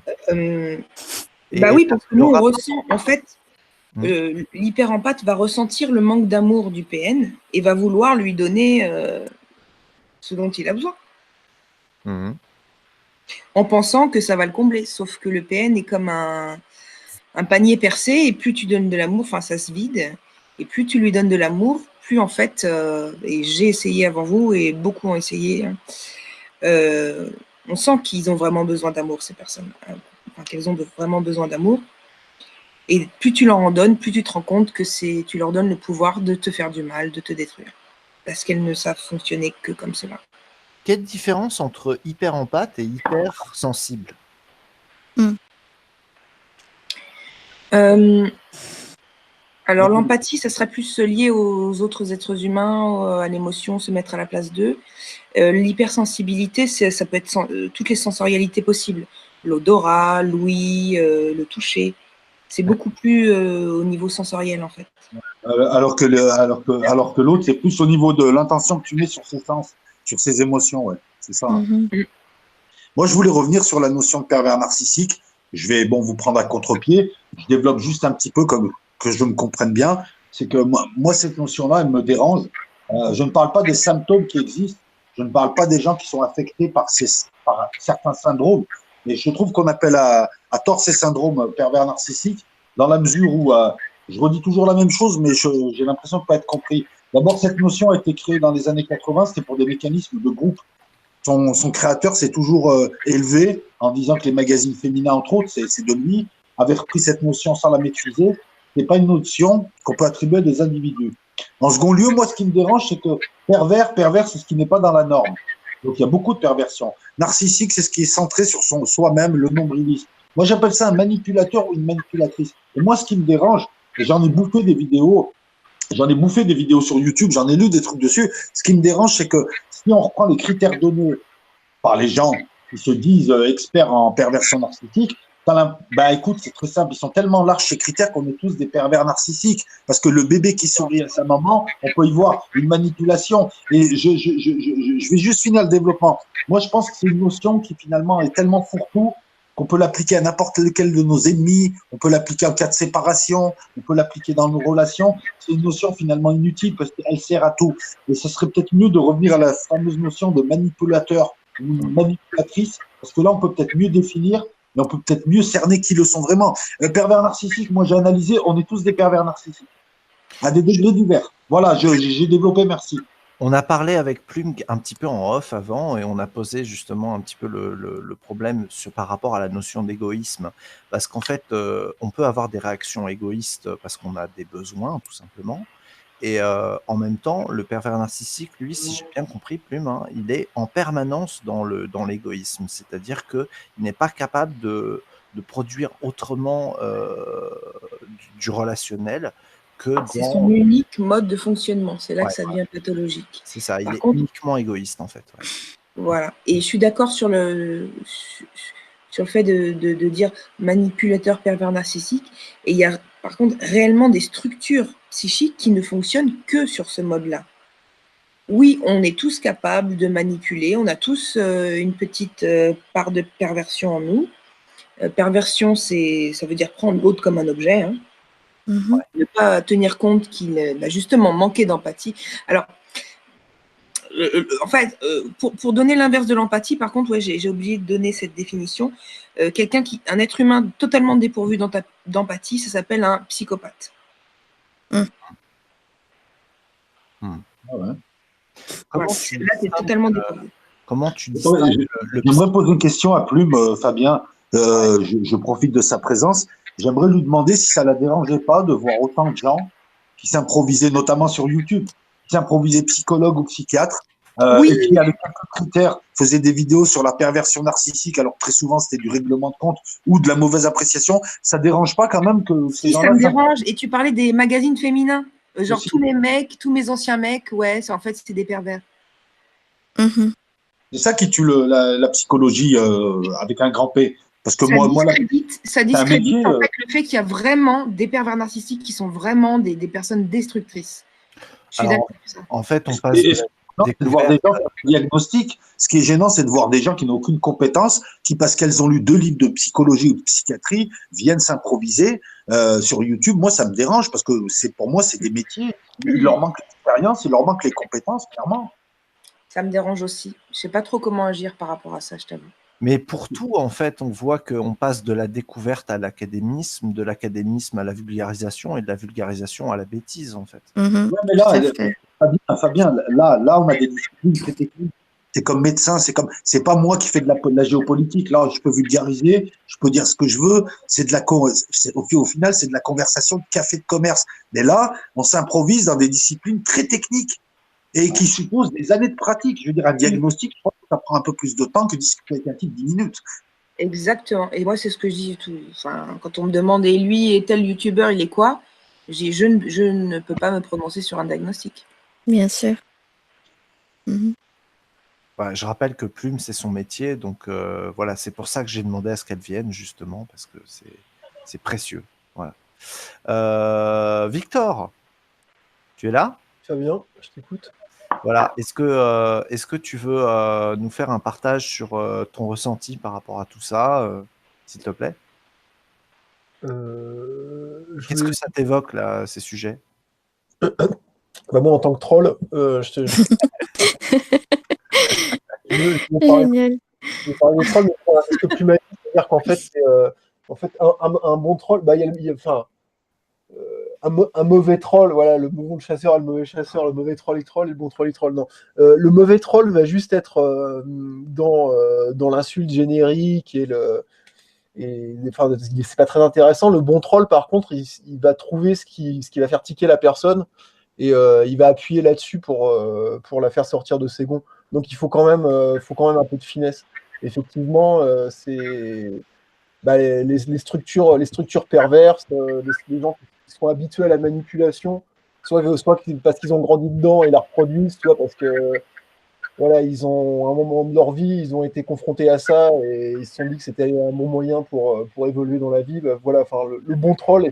parce que nous, on ressent, en fait, l'hyper-empathe va ressentir le manque d'amour du PN et va vouloir lui donner ce dont il a besoin. En pensant que ça va le combler, sauf que le PN est comme un panier percé, et plus tu donnes de l'amour, enfin ça se vide, et plus tu lui donnes de l'amour, plus en fait, et j'ai essayé avant vous, et beaucoup ont essayé, on sent qu'ils ont vraiment besoin d'amour, ces personnes. qu'elles ont vraiment besoin d'amour. Et plus tu leur en donnes, plus tu te rends compte que tu leur donnes le pouvoir de te faire du mal, de te détruire. Parce qu'elles ne savent fonctionner que comme cela. Quelle différence entre hyper empathe et hyper sensible? Alors l'empathie, ça serait plus lié aux autres êtres humains, à l'émotion, se mettre à la place d'eux. L'hypersensibilité, ça peut être toutes les sensorialités possibles. L'odorat, l'ouïe, le toucher. C'est beaucoup plus au niveau sensoriel, en fait. Alors que l'autre, c'est plus au niveau de l'intention que tu mets sur ses sens, sur ses émotions, ouais. C'est ça. Moi, je voulais revenir sur la notion de pervers narcissique. Je vais vous prendre à contre-pied. Je développe juste un petit peu que je me comprenne bien. C'est que moi, cette notion-là, elle me dérange. Je ne parle pas des symptômes qui existent. Je ne parle pas des gens qui sont affectés par certains syndromes. Mais je trouve qu'on appelle à tort ces syndromes pervers narcissiques, dans la mesure où, je redis toujours la même chose, mais j'ai l'impression de ne pas être compris. D'abord, cette notion a été créée dans les années 80, c'était pour des mécanismes de groupe. Son créateur s'est toujours élevé en disant que les magazines féminins, entre autres, c'est de lui, avaient repris cette notion sans la maîtriser. Ce n'est pas une notion qu'on peut attribuer à des individus. En second lieu, moi, ce qui me dérange, c'est que pervers, c'est ce qui n'est pas dans la norme. Donc, il y a beaucoup de perversions. Narcissique, c'est ce qui est centré sur soi-même, le nombrilisme. Moi, j'appelle ça un manipulateur ou une manipulatrice. Et moi, ce qui me dérange, et j'en ai bouffé des vidéos sur YouTube, j'en ai lu des trucs dessus. Ce qui me dérange, c'est que si on reprend les critères donnés par les gens qui se disent experts en perversion narcissique, écoute, c'est très simple, ils sont tellement larges ces critères qu'on est tous des pervers narcissiques. Parce que le bébé qui sourit à sa maman, on peut y voir une manipulation. Et je vais juste finir le développement. Moi, je pense que c'est une notion qui finalement est tellement fourre-tout qu'on peut l'appliquer à n'importe lequel de nos ennemis, on peut l'appliquer en cas de séparation, on peut l'appliquer dans nos relations. C'est une notion finalement inutile parce qu'elle sert à tout. Et ce serait peut-être mieux de revenir à la fameuse notion de manipulateur ou manipulatrice, parce que là, on peut peut-être mieux définir, mais on peut peut-être mieux cerner qui le sont vraiment. Pervers narcissique, moi j'ai analysé, on est tous des pervers narcissiques, à des degrés divers. Voilà, j'ai développé, merci. On a parlé avec Plume un petit peu en off avant et on a posé justement un petit peu le problème par rapport à la notion d'égoïsme. Parce qu'en fait, on peut avoir des réactions égoïstes parce qu'on a des besoins, tout simplement. Et en même temps, le pervers narcissique, lui, si j'ai bien compris, Plume, il est en permanence dans l'égoïsme. C'est-à-dire qu'il n'est pas capable de produire autrement du relationnel. C'est son unique mode de fonctionnement. C'est là que ça devient pathologique. C'est ça, il est uniquement égoïste en fait. Ouais. Voilà. Et je suis d'accord sur le fait de dire manipulateur pervers narcissique. Et il y a par contre réellement des structures psychiques qui ne fonctionnent que sur ce mode-là. Oui, on est tous capables de manipuler. On a tous une petite part de perversion en nous. Perversion, ça veut dire prendre l'autre comme un objet, hein. Ne pas tenir compte qu'il a justement manqué d'empathie. Alors, en fait, pour donner l'inverse de l'empathie, par contre, ouais, j'ai oublié de donner cette définition. Un être humain totalement dépourvu d'empathie, ça s'appelle un psychopathe. Ouais. Voilà, là, c'est totalement dépourvu. Comment tu dis J'aimerais poser une question à Plume, Fabien. Je profite de sa présence. J'aimerais lui demander si ça ne la dérangeait pas de voir autant de gens qui s'improvisaient, notamment sur YouTube, qui s'improvisaient psychologues ou psychiatres, et qui, avec quelques critères, faisaient des vidéos sur la perversion narcissique, alors très souvent c'était du règlement de compte ou de la mauvaise appréciation. Ça ne dérange pas quand même que ces gens-là… Ça me dérange. Et tu parlais des magazines féminins. Genre tous mes anciens mecs, ouais, en fait, c'était des pervers. C'est ça qui tue la psychologie avec un grand P. Parce que ça discrédite en fait le fait qu'il y a vraiment des pervers narcissiques qui sont vraiment des personnes destructrices. Je suis d'accord avec ça. En fait, on passe de voir des gens qui diagnostiquent. Ce qui est gênant, c'est de voir des gens qui n'ont aucune compétence, qui, parce qu'elles ont lu 2 livres de psychologie ou de psychiatrie, viennent s'improviser sur YouTube. Moi, ça me dérange parce que pour moi, c'est des métiers. Il leur manque l'expérience, il leur manque les compétences, clairement. Ça me dérange aussi. Je ne sais pas trop comment agir par rapport à ça, je t'avoue. Mais pour tout, en fait, on voit qu'on passe de la découverte à l'académisme, de l'académisme à la vulgarisation et de la vulgarisation à la bêtise, en fait. Ouais, mais là, Fabien, là, on a des disciplines très techniques. C'est comme médecin, c'est pas moi qui fais de la géopolitique. Là, je peux vulgariser, je peux dire ce que je veux. Au final, c'est de la conversation de café de commerce. Mais là, on s'improvise dans des disciplines très techniques et qui supposent des années de pratique. Je veux dire, un diagnostic, je crois que ça prend un peu plus de temps que discuter avec un type 10 minutes. Exactement. Et moi, c'est ce que je dis. Enfin, quand on me demande, et lui, et tel youtubeur, il est quoi? Je ne peux pas me prononcer sur un diagnostic. Bien sûr. Mhm. Ouais, je rappelle que Plume, c'est son métier, donc voilà, c'est pour ça que j'ai demandé à ce qu'elle vienne, justement, parce que c'est précieux. Voilà. Victor, tu es là? Fabien, je t'écoute. Voilà. Est-ce que tu veux nous faire un partage sur ton ressenti par rapport à tout ça, s'il te plaît? Qu'est-ce que ça t'évoque, là, ces sujets? Bah, moi, en tant que troll, je vais Génial. parler des trolls, mais pour un risque plus magique, c'est-à-dire qu'en fait, un bon troll, bah, enfin, un mauvais troll, voilà, le bon chasseur et le mauvais chasseur, le mauvais troll il troll et le bon troll il troll, non. Le mauvais troll va juste être dans l'insulte générique enfin, c'est pas très intéressant. Le bon troll, par contre, il va trouver ce qui va faire tiquer la personne et il va appuyer là-dessus pour la faire sortir de ses gonds. Donc il faut quand même un peu de finesse. Effectivement, les structures perverses, les gens qui sont habitués à la manipulation, soit parce qu'ils ont grandi dedans et la reproduisent, soit parce que voilà, ils ont, à un moment de leur vie, ils ont été confrontés à ça et ils se sont dit que c'était un bon moyen pour évoluer dans la vie. Bah, voilà, enfin, le bon troll a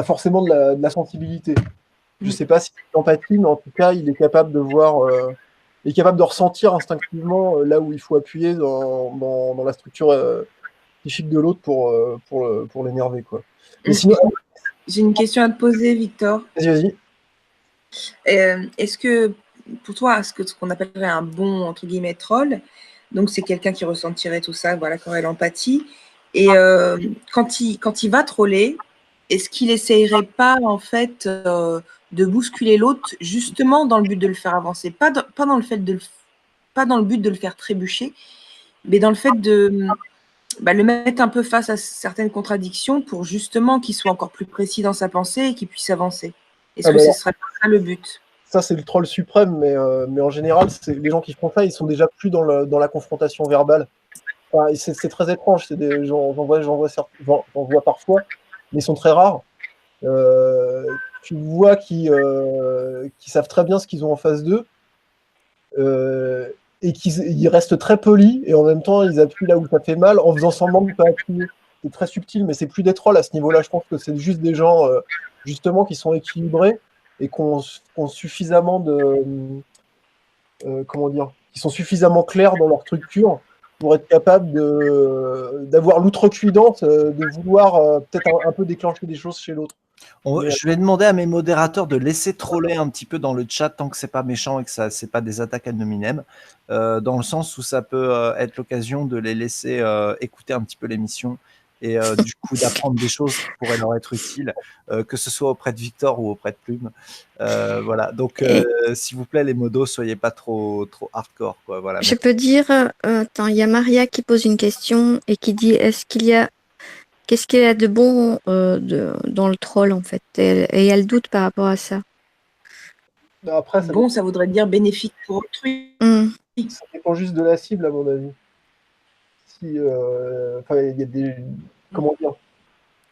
forcément de la sensibilité. Je ne sais pas si c'est l'empathie, mais en tout cas, il est capable de voir, il est capable de ressentir instinctivement là où il faut appuyer dans la structure psychique de l'autre pour l'énerver, quoi. Mais sinon, J'ai une question à te poser, Victor. vas-y. Est-ce que, pour toi, ce qu'on appellerait un bon, entre guillemets, troll, donc c'est quelqu'un qui ressentirait tout ça, voilà, qui aurait l'empathie, et quand il va troller, est-ce qu'il essayerait pas, en fait, de bousculer l'autre, justement dans le but de le faire avancer, pas dans le but de le faire trébucher, mais dans le fait de le mettre un peu face à certaines contradictions pour justement qu'il soit encore plus précis dans sa pensée et qu'il puisse avancer. Est-ce que ce serait pas ça le but? Ça, c'est le troll suprême, mais en général, les gens qui font ça, ils sont déjà plus dans la confrontation verbale. Enfin, c'est très étrange. J'en vois parfois, mais ils sont très rares. Tu vois qu'ils savent très bien ce qu'ils ont en face d'eux et qu'ils restent très polis et en même temps, ils appuient là où ça fait mal en faisant semblant de ne pas appuyer. C'est très subtil, mais c'est plus des trolls à ce niveau-là. Je pense que c'est juste des gens justement qui sont équilibrés et qui ont suffisamment qui sont suffisamment clairs dans leur structure pour être capables d'avoir l'outrecuidance de vouloir peut-être un peu déclencher des choses chez l'autre. Je vais demander à mes modérateurs de laisser troller un petit peu dans le chat tant que c'est pas méchant et que ça c'est pas des attaques ad nominem, dans le sens où ça peut être l'occasion de les laisser écouter un petit peu l'émission et du coup d'apprendre des choses qui pourraient leur être utiles, que ce soit auprès de Victor ou auprès de Plume. Voilà, donc s'il vous plaît les modos, soyez pas trop hardcore, quoi. Voilà. Je peux dire, attends, il y a Maria qui pose une question et qui dit qu'est-ce qu'il y a de bon dans le troll en fait, et elle doute par rapport à ça. Après, ça voudrait dire bénéfique pour autrui. Ça dépend juste de la cible, à mon avis. Il y a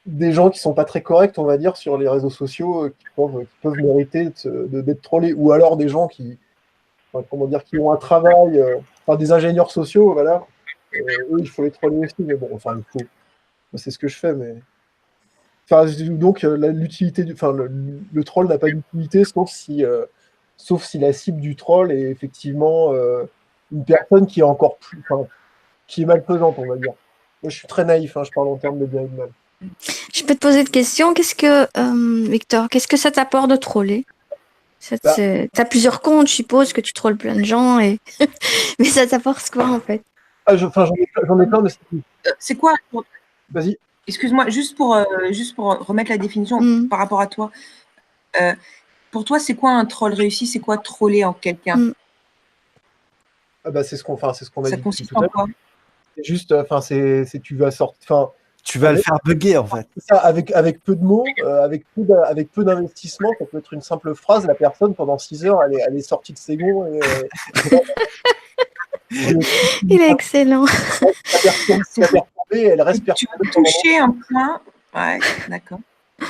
des gens qui sont pas très corrects, on va dire, sur les réseaux sociaux, qui peuvent mériter d'être trollés, ou alors des gens qui ont un travail, des ingénieurs sociaux, voilà. Eux, il faut les troller aussi, mais bon, c'est ce que je fais, mais. Donc l'utilité le troll n'a pas d'utilité, sauf si la cible du troll est effectivement une personne qui est encore plus, qui est malfaisante, on va dire. Moi, je suis très naïf, je parle en termes de bien et de mal. Je peux te poser une question. Victor, qu'est-ce que ça t'apporte de troller? T'as plusieurs comptes, je suppose que tu trolles plein de gens, mais ça t'apporte quoi en fait? J'en ai plein, mais c'est quoi? Vas-y. Excuse-moi, juste pour remettre la définition par rapport à toi. Pour toi, c'est quoi un troll réussi? C'est quoi troller en quelqu'un? Ah bah, c'est ce qu'on a Ça dit depuis consiste tout à en l'heure. quoi? C'est juste, c'est tu vas sortir, enfin, Tu vas le avec faire bugger, en fait. ça, avec peu de mots, avec peu d'investissement, ça peut être une simple phrase. La personne, pendant 6 heures, elle est sortie de ses gonds et Il est excellent. la personne C'est la perturbée, elle reste Tu perturbée veux pendant toucher un point. Ouais, d'accord. et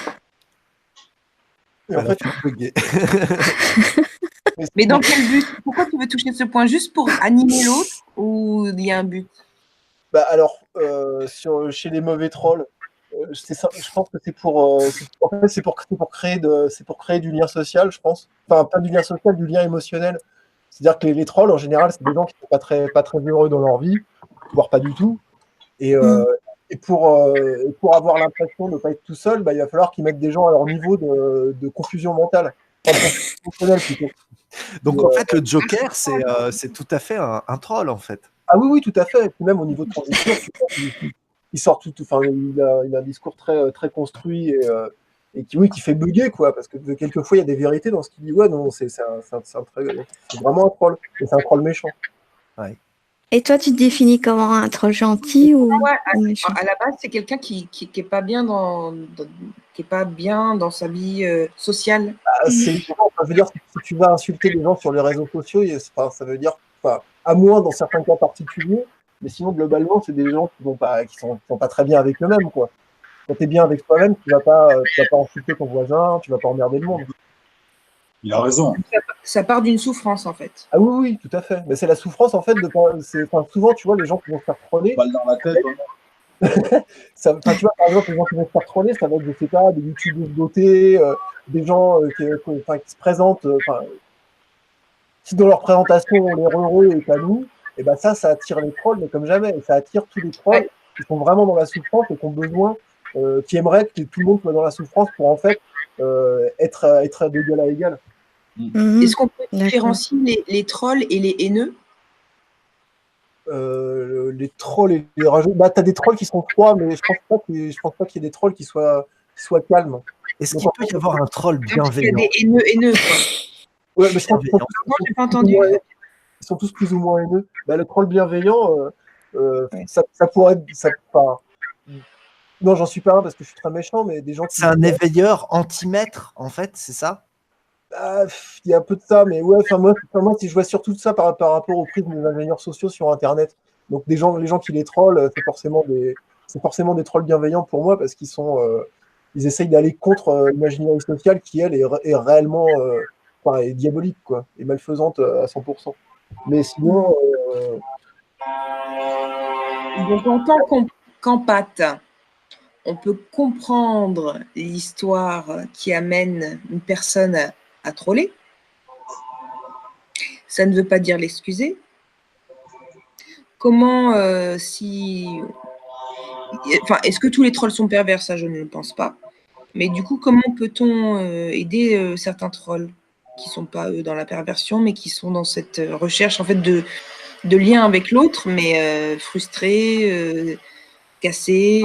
Tu vas en la fait, faire bugger. Mais dans quel but? Pourquoi tu veux toucher ce point? Juste pour animer l'autre ou il y a un but? bah, alors, chez les mauvais trolls, c'est ça, je pense que en fait, c'est pour créer du lien social, je pense. Enfin, pas du lien social, du lien émotionnel. C'est-à-dire que les trolls, en général, c'est des gens qui sont pas très heureux dans leur vie, voire pas du tout. Et, pour avoir l'impression de ne pas être tout seul, bah, il va falloir qu'ils mettent des gens à leur niveau de confusion mentale. Enfin, de confusion émotionnelle plutôt. Donc, Et, en fait, le Joker, c'est tout à fait un troll, en fait. ah oui, oui, tout à fait. Et puis même au niveau de son discours, tu vois, il sort enfin, il a un discours très construit et oui, qui fait bugger, quoi. Parce que quelquefois, il y a des vérités dans ce qu'il dit. Ouais, non, c'est vraiment un troll. Et c'est un troll méchant. Ouais. Et toi, tu te définis comment un troll gentil Ouais, ou méchant? à la base, c'est quelqu'un qui est pas bien qui est pas bien dans sa vie sociale. Je veux dire, si tu vas insulter les gens sur les réseaux sociaux, enfin, ça veut dire, enfin, à moins dans certains cas particuliers, mais sinon, globalement, c'est des gens qui sont pas très bien avec eux-mêmes, quoi. Quand tu es bien avec toi-même, tu vas pas insulter ton voisin, tu vas pas emmerder le monde. Il a raison. Ça part d'une souffrance, en fait. Ah oui, oui, tout à fait. Mais c'est la souffrance, en fait, enfin, souvent, tu vois, les gens qui vont se faire troller, Balle dans la tête. enfin, tu vois, par exemple, les gens qui vont se faire troller, ça va être, je sais pas, des youtubeurs de beauté, des gens enfin, qui se présentent, enfin, si dans leur présentation, on est heureux et pas nous, et ben ça attire les trolls, mais comme jamais. Et ça attire tous les trolls Ouais. qui sont vraiment dans la souffrance et qui ont besoin, qui aimeraient que tout le monde soit dans la souffrance pour, en fait, être d'égal à égal. Mhm. Est-ce qu'on peut D'accord. différencier les trolls et les haineux? Les trolls et les rageux. Bah, t'as des trolls qui sont froids, mais je pense pas qu'il y ait des trolls qui soient calmes. Est-ce Donc, qu'il en peut fait, y avoir un troll Il y a bienveillant? des haineux, quoi. ouais, mais je pense qu'ils sont Moi, j'ai pas entendu. ils sont tous plus ou moins haineux. Bah, le troll bienveillant, Ouais. ça pourrait être. Enfin, non, j'en suis pas un parce que je suis très méchant, mais des gens qui. C'est un éveilleur anti-maître, en fait, c'est ça? Ah, il y a un peu de ça, mais ouais, moi, si je vois surtout de ça par rapport au prix des ingénieurs sociaux sur Internet. Donc, les gens qui les trollent, c'est forcément des trolls bienveillants pour moi parce ils essayent d'aller contre l'ingénierie sociale qui, elle, est réellement, enfin, est diabolique, quoi, et malfaisante à 100%. Mais sinon, Donc, en tant qu'empathe, on peut comprendre l'histoire qui amène une personne à troller. Ça ne veut pas dire l'excuser. Comment, enfin, est-ce que tous les trolls sont pervers? Ça, je ne le pense pas. Mais du coup, comment peut-on aider certains trolls qui ne sont pas dans la perversion, mais qui sont dans cette recherche en fait de lien avec l'autre, mais frustrés, cassés.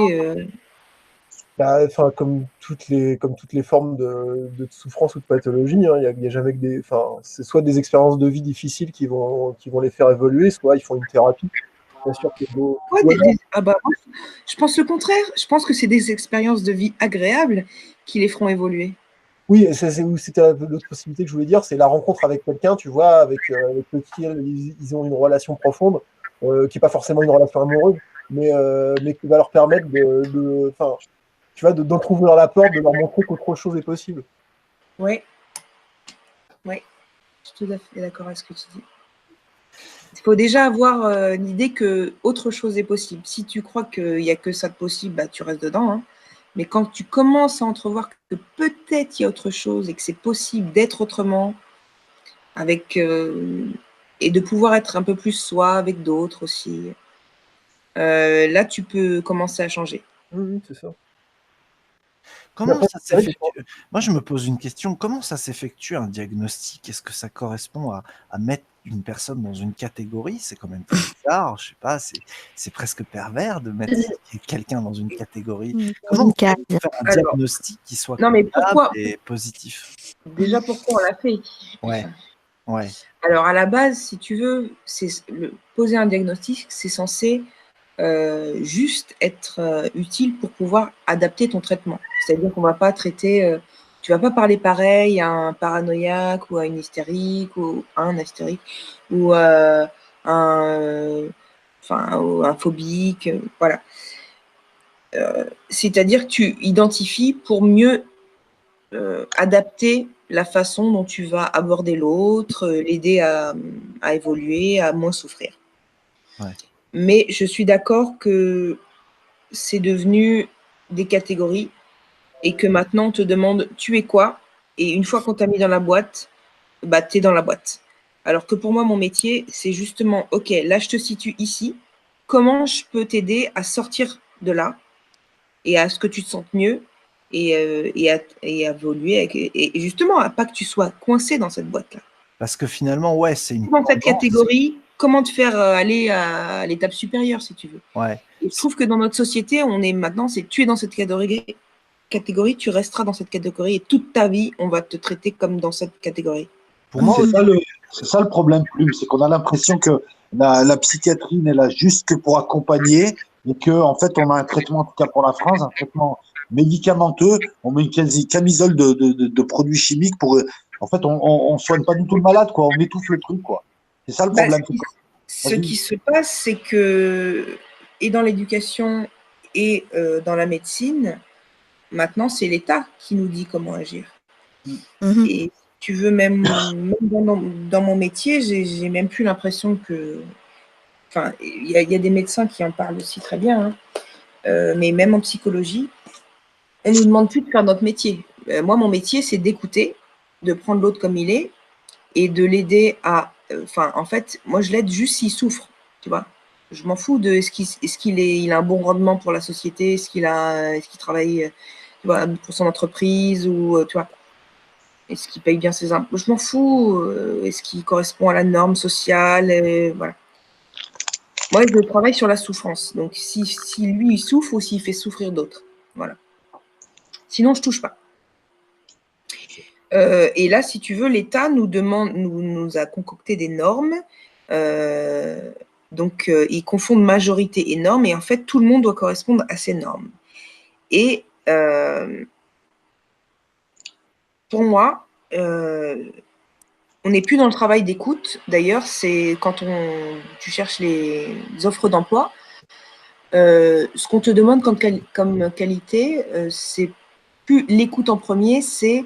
bah, enfin, comme toutes les formes de souffrance ou de pathologie, hein, il y a jamais que enfin, c'est soit des expériences de vie difficiles qui vont les faire évoluer, soit ils font une thérapie. Bien sûr que Ouais, ah bah, je pense le contraire. Je pense que c'est des expériences de vie agréables qui les feront évoluer. oui, c'était l'autre possibilité que je voulais dire, c'est la rencontre avec quelqu'un, tu vois, avec lequel ils ont une relation profonde, qui n'est pas forcément une relation amoureuse, mais qui va leur permettre enfin, tu vois, d'entrouvrir la porte, de leur montrer qu'autre chose est possible. Oui. Oui, je suis tout à fait d'accord avec ce que tu dis. Il faut déjà avoir l'idée que autre chose est possible. Si tu crois qu'il n'y a que ça de possible, bah, tu restes dedans. Hein. Mais quand tu commences à entrevoir que peut-être il y a autre chose et que c'est possible d'être autrement, avec et de pouvoir être un peu plus soi avec d'autres aussi, là, tu peux commencer à changer. Oui, c'est ça. Comment Après, ça c'est vrai que s'effectue? Moi, je me pose une question. Comment ça s'effectue un diagnostic? Est-ce que ça correspond à mettre une personne dans une catégorie? C'est quand même très bizarre. Je sais pas. C'est presque pervers de mettre quelqu'un dans une catégorie. Comment Une vous case. faites faire un Alors, diagnostic qui soit non, mais convenable pourquoi? et positif? Déjà, pourquoi on l'a fait? Ouais. Ouais. Alors, à la base, si tu veux, poser un diagnostic, c'est censé juste être utile pour pouvoir adapter ton traitement. C'est-à-dire qu'on ne va pas traiter, tu ne vas pas parler pareil à un paranoïaque ou à une hystérique ou à un hystérique ou à ou un phobique, voilà. C'est-à-dire que tu identifies pour mieux adapter la façon dont tu vas aborder l'autre, l'aider à évoluer, à moins souffrir. Ouais. Mais je suis d'accord que c'est devenu des catégories et que maintenant on te demande tu es quoi, et une fois qu'on t'a mis dans la boîte, bah t'es dans la boîte. Alors que pour moi mon métier c'est justement ok, là je te situe ici, comment je peux t'aider à sortir de là et à ce que tu te sentes mieux et à évoluer et justement à pas que tu sois coincé dans cette boîte là. Parce que finalement, ouais, c'est une Dans cette tendance. catégorie, comment te faire aller à l'étape supérieure si tu veux. Ouais. Et je trouve que dans notre société, on est maintenant, c'est tu es dans cette catégorie, tu resteras dans cette catégorie et toute ta vie, on va te traiter comme dans cette catégorie. Pour moi, C'est ça le problème, Plume, c'est qu'on a l'impression que la psychiatrie n'est là juste que pour accompagner et que en fait on a un traitement, en tout cas pour la France, un traitement médicamenteux, on met une camisole de produits chimiques pour en fait on soigne pas du tout le malade, quoi, on étouffe le truc, quoi. C'est ça le Bah, problème. ce qui se passe, c'est que, et dans l'éducation et dans la médecine, maintenant, c'est l'État qui nous dit comment agir. Et tu veux, même dans mon métier, j'ai même plus l'impression que. Enfin, il y a des médecins qui en parlent aussi très bien, hein, mais même en psychologie, on nous demande plus de faire notre métier. Moi, mon métier, c'est d'écouter, de prendre l'autre comme il est et de l'aider à. Enfin, en fait, moi, je l'aide juste s'il souffre, tu vois. Je m'en fous de il a un bon rendement pour la société, est-ce qu'il travaille, tu vois, pour son entreprise ou tu vois, est-ce qu'il paye bien ses impôts. Je m'en fous. Est-ce qu'il correspond à la norme sociale, voilà. Moi, je travaille sur la souffrance. Donc, si lui il souffre ou s'il fait souffrir d'autres, voilà. Sinon, je touche pas. Et là, si tu veux, l'État nous a concocté des normes. Donc, ils confondent majorité et normes. Et en fait, tout le monde doit correspondre à ces normes. Et pour moi, on n'est plus dans le travail d'écoute. D'ailleurs, c'est quand tu cherches les offres d'emploi, ce qu'on te demande comme qualité, c'est plus l'écoute en premier, c'est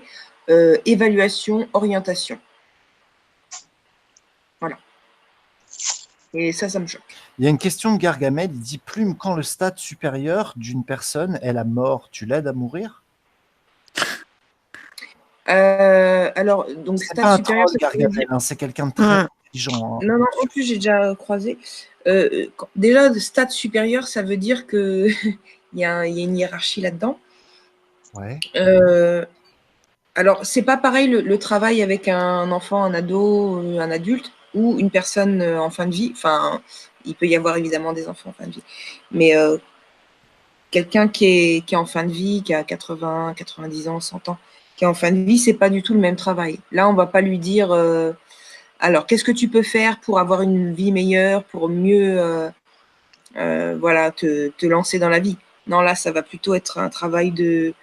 évaluation, orientation. Voilà. Et ça me choque. il y a une question de Gargamel, il dit Plume, quand le stade supérieur d'une personne est la mort, tu l'aides à mourir? Alors, donc, C'est stade pas un supérieur, troll, Gargamel, hein, c'est quelqu'un de très intelligent. Hein. Non, en plus, j'ai déjà croisé. Déjà, stade supérieur, ça veut dire qu'il y a une hiérarchie là-dedans. Ouais. Alors, c'est pas pareil le travail avec un enfant, un ado, un adulte ou une personne en fin de vie. Enfin, il peut y avoir évidemment des enfants en fin de vie. Mais quelqu'un qui est en fin de vie, qui a 80, 90 ans, 100 ans, qui est en fin de vie, c'est pas du tout le même travail. Là, on va pas lui dire alors, qu'est-ce que tu peux faire pour avoir une vie meilleure, pour mieux voilà, te lancer dans la vie. Non, là, ça va plutôt être un travail de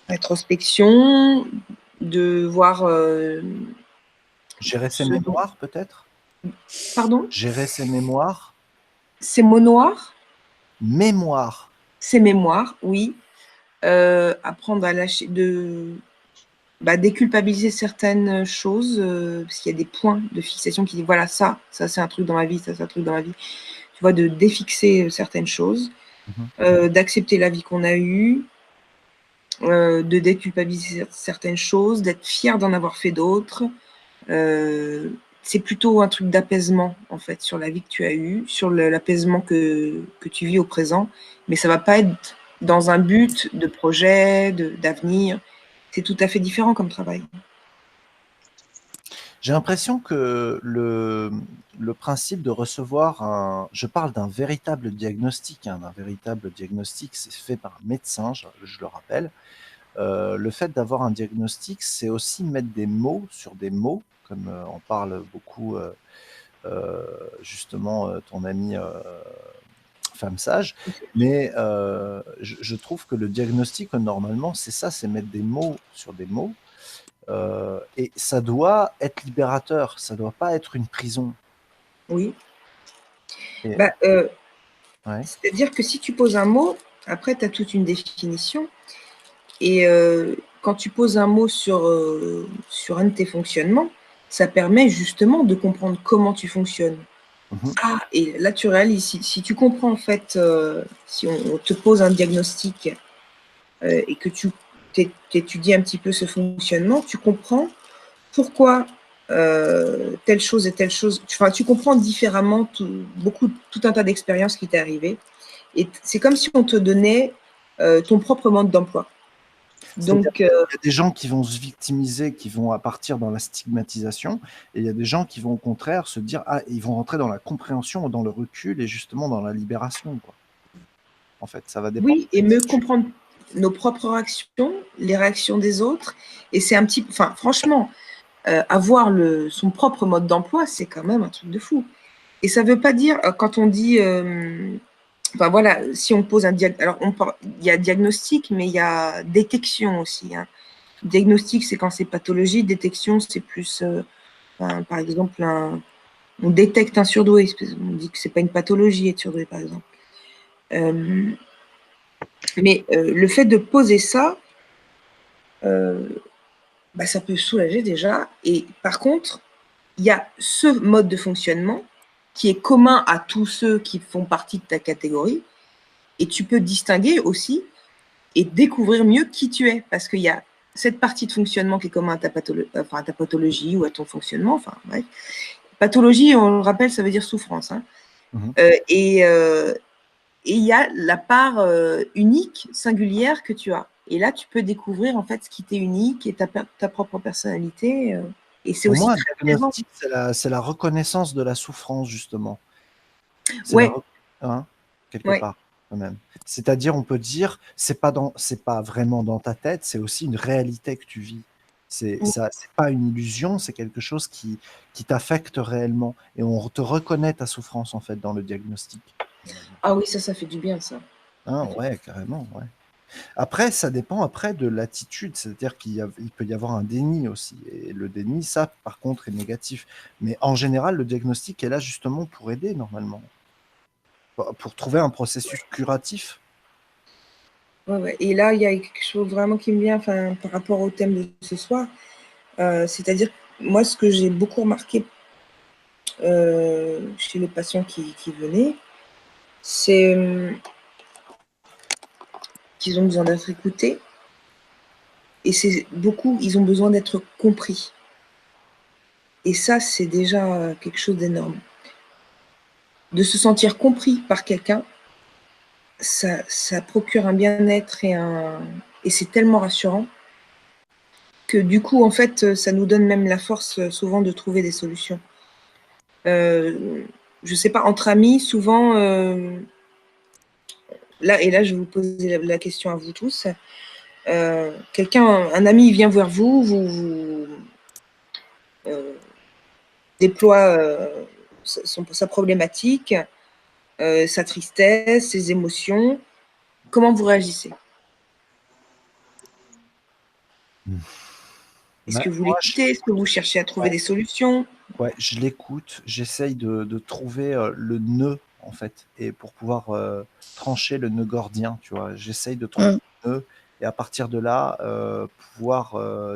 introspection, de voir Gérer ses mémoires, peut-être? Pardon? Gérer ses mémoires? Ses mots noirs, Mémoire. ses mémoires, oui. Apprendre à lâcher, déculpabiliser certaines choses, parce qu'il y a des points de fixation qui disent voilà, ça c'est un truc dans ma vie, ça c'est un truc dans ma vie. Tu vois, de défixer certaines choses, d'accepter la vie qu'on a eue, de déculpabiliser certaines choses, d'être fier d'en avoir fait d'autres. C'est plutôt un truc d'apaisement, en fait, sur la vie que tu as eue, sur l'apaisement que tu vis au présent. Mais ça ne va pas être dans un but de projet, d'avenir. C'est tout à fait différent comme travail. J'ai l'impression que le principe de recevoir je parle d'un véritable diagnostic, c'est fait par un médecin, je le rappelle, le fait d'avoir un diagnostic, c'est aussi mettre des mots sur des mots, comme on parle beaucoup, justement, ton ami Femme Sage. Mais je trouve que le diagnostic, normalement, c'est ça, c'est mettre des mots sur des mots. Et ça doit être libérateur, ça doit pas être une prison. Oui. Et- Bah, Ouais. c'est-à-dire que si tu poses un mot, après, tu as toute une définition. Et quand tu poses un mot sur un de tes fonctionnements, ça permet justement de comprendre comment tu fonctionnes. Mhm. Ah, et là, tu réalises, si tu comprends en fait, si on te pose un diagnostic et que tu étudies un petit peu ce fonctionnement, tu comprends pourquoi telle chose et telle chose. Tu comprends différemment tout un tas d'expériences qui t'est arrivé. Et c'est comme si on te donnait ton propre mode d'emploi. C'est-à-dire Donc, qu'il y a des gens qui vont se victimiser, qui vont partir dans la stigmatisation, et il y a des gens qui vont au contraire se dire, ah, ils vont rentrer dans la compréhension, dans le recul et justement dans la libération, quoi. En fait, ça va dépendre. oui, et mieux comprendre nos propres réactions, les réactions des autres. Et c'est un petit, enfin, franchement, avoir son propre mode d'emploi, c'est quand même un truc de fou. Et ça ne veut pas dire, quand on dit, enfin voilà, si on pose un diagnostic, alors il y a diagnostic, mais il y a détection aussi, hein. Diagnostic, c'est quand c'est pathologie. Détection, c'est plus, par exemple, on détecte un surdoué. On dit que c'est pas une pathologie être surdoué, par exemple. Mais le fait de poser ça, ça peut soulager déjà. Et par contre, il y a ce mode de fonctionnement qui est commun à tous ceux qui font partie de ta catégorie. Et tu peux distinguer aussi et découvrir mieux qui tu es. Parce qu'il y a cette partie de fonctionnement qui est commun à ta pathologie ou à ton fonctionnement. Enfin, bref. Pathologie, on le rappelle, ça veut dire souffrance, hein. Mhm. Et il y a la part unique, singulière que tu as. Et là, tu peux découvrir en fait ce qui t'est unique et ta propre personnalité. Et c'est Pour aussi moi, un très plaisant. diagnostic, c'est la reconnaissance de la souffrance, justement. C'est Ouais, hein, quelque ouais. part, quand même. C'est-à-dire, on peut dire, c'est pas vraiment dans ta tête, c'est aussi une réalité que tu vis. C'est pas une illusion, c'est quelque chose qui t'affecte réellement. Et on te reconnaît ta souffrance, en fait, dans le diagnostic. Ah oui, ça fait du bien, ça. Hein, ouais, carrément, ouais. Après, ça dépend après de l'attitude, c'est-à-dire il peut y avoir un déni aussi. Et le déni, ça, par contre, est négatif. Mais en général, le diagnostic est là justement pour aider, normalement. Pour trouver un processus curatif. Ouais, ouais. Et là, il y a quelque chose vraiment qui me vient, enfin, par rapport au thème de ce soir. C'est-à-dire, moi, ce que j'ai beaucoup remarqué chez les patients qui venaient, c'est qu'ils ont besoin d'être écoutés. Et c'est beaucoup, ils ont besoin d'être compris. Et ça, c'est déjà quelque chose d'énorme. De se sentir compris par quelqu'un, ça procure un bien-être et c'est tellement rassurant que du coup, en fait, ça nous donne même la force souvent de trouver des solutions. Je sais pas, entre amis, souvent, là, je vais vous poser la question à vous tous. Un ami vient vers vous déploie sa problématique, sa tristesse, ses émotions. Comment vous réagissez? Est-ce Ouais, que vous moi, l'écoutez? Est-ce que vous cherchez à trouver ouais, des solutions? ouais, je l'écoute, j'essaye de trouver le nœud, en fait, et pour pouvoir trancher le nœud gordien, tu vois. J'essaye de trouver le nœud, et à partir de là, pouvoir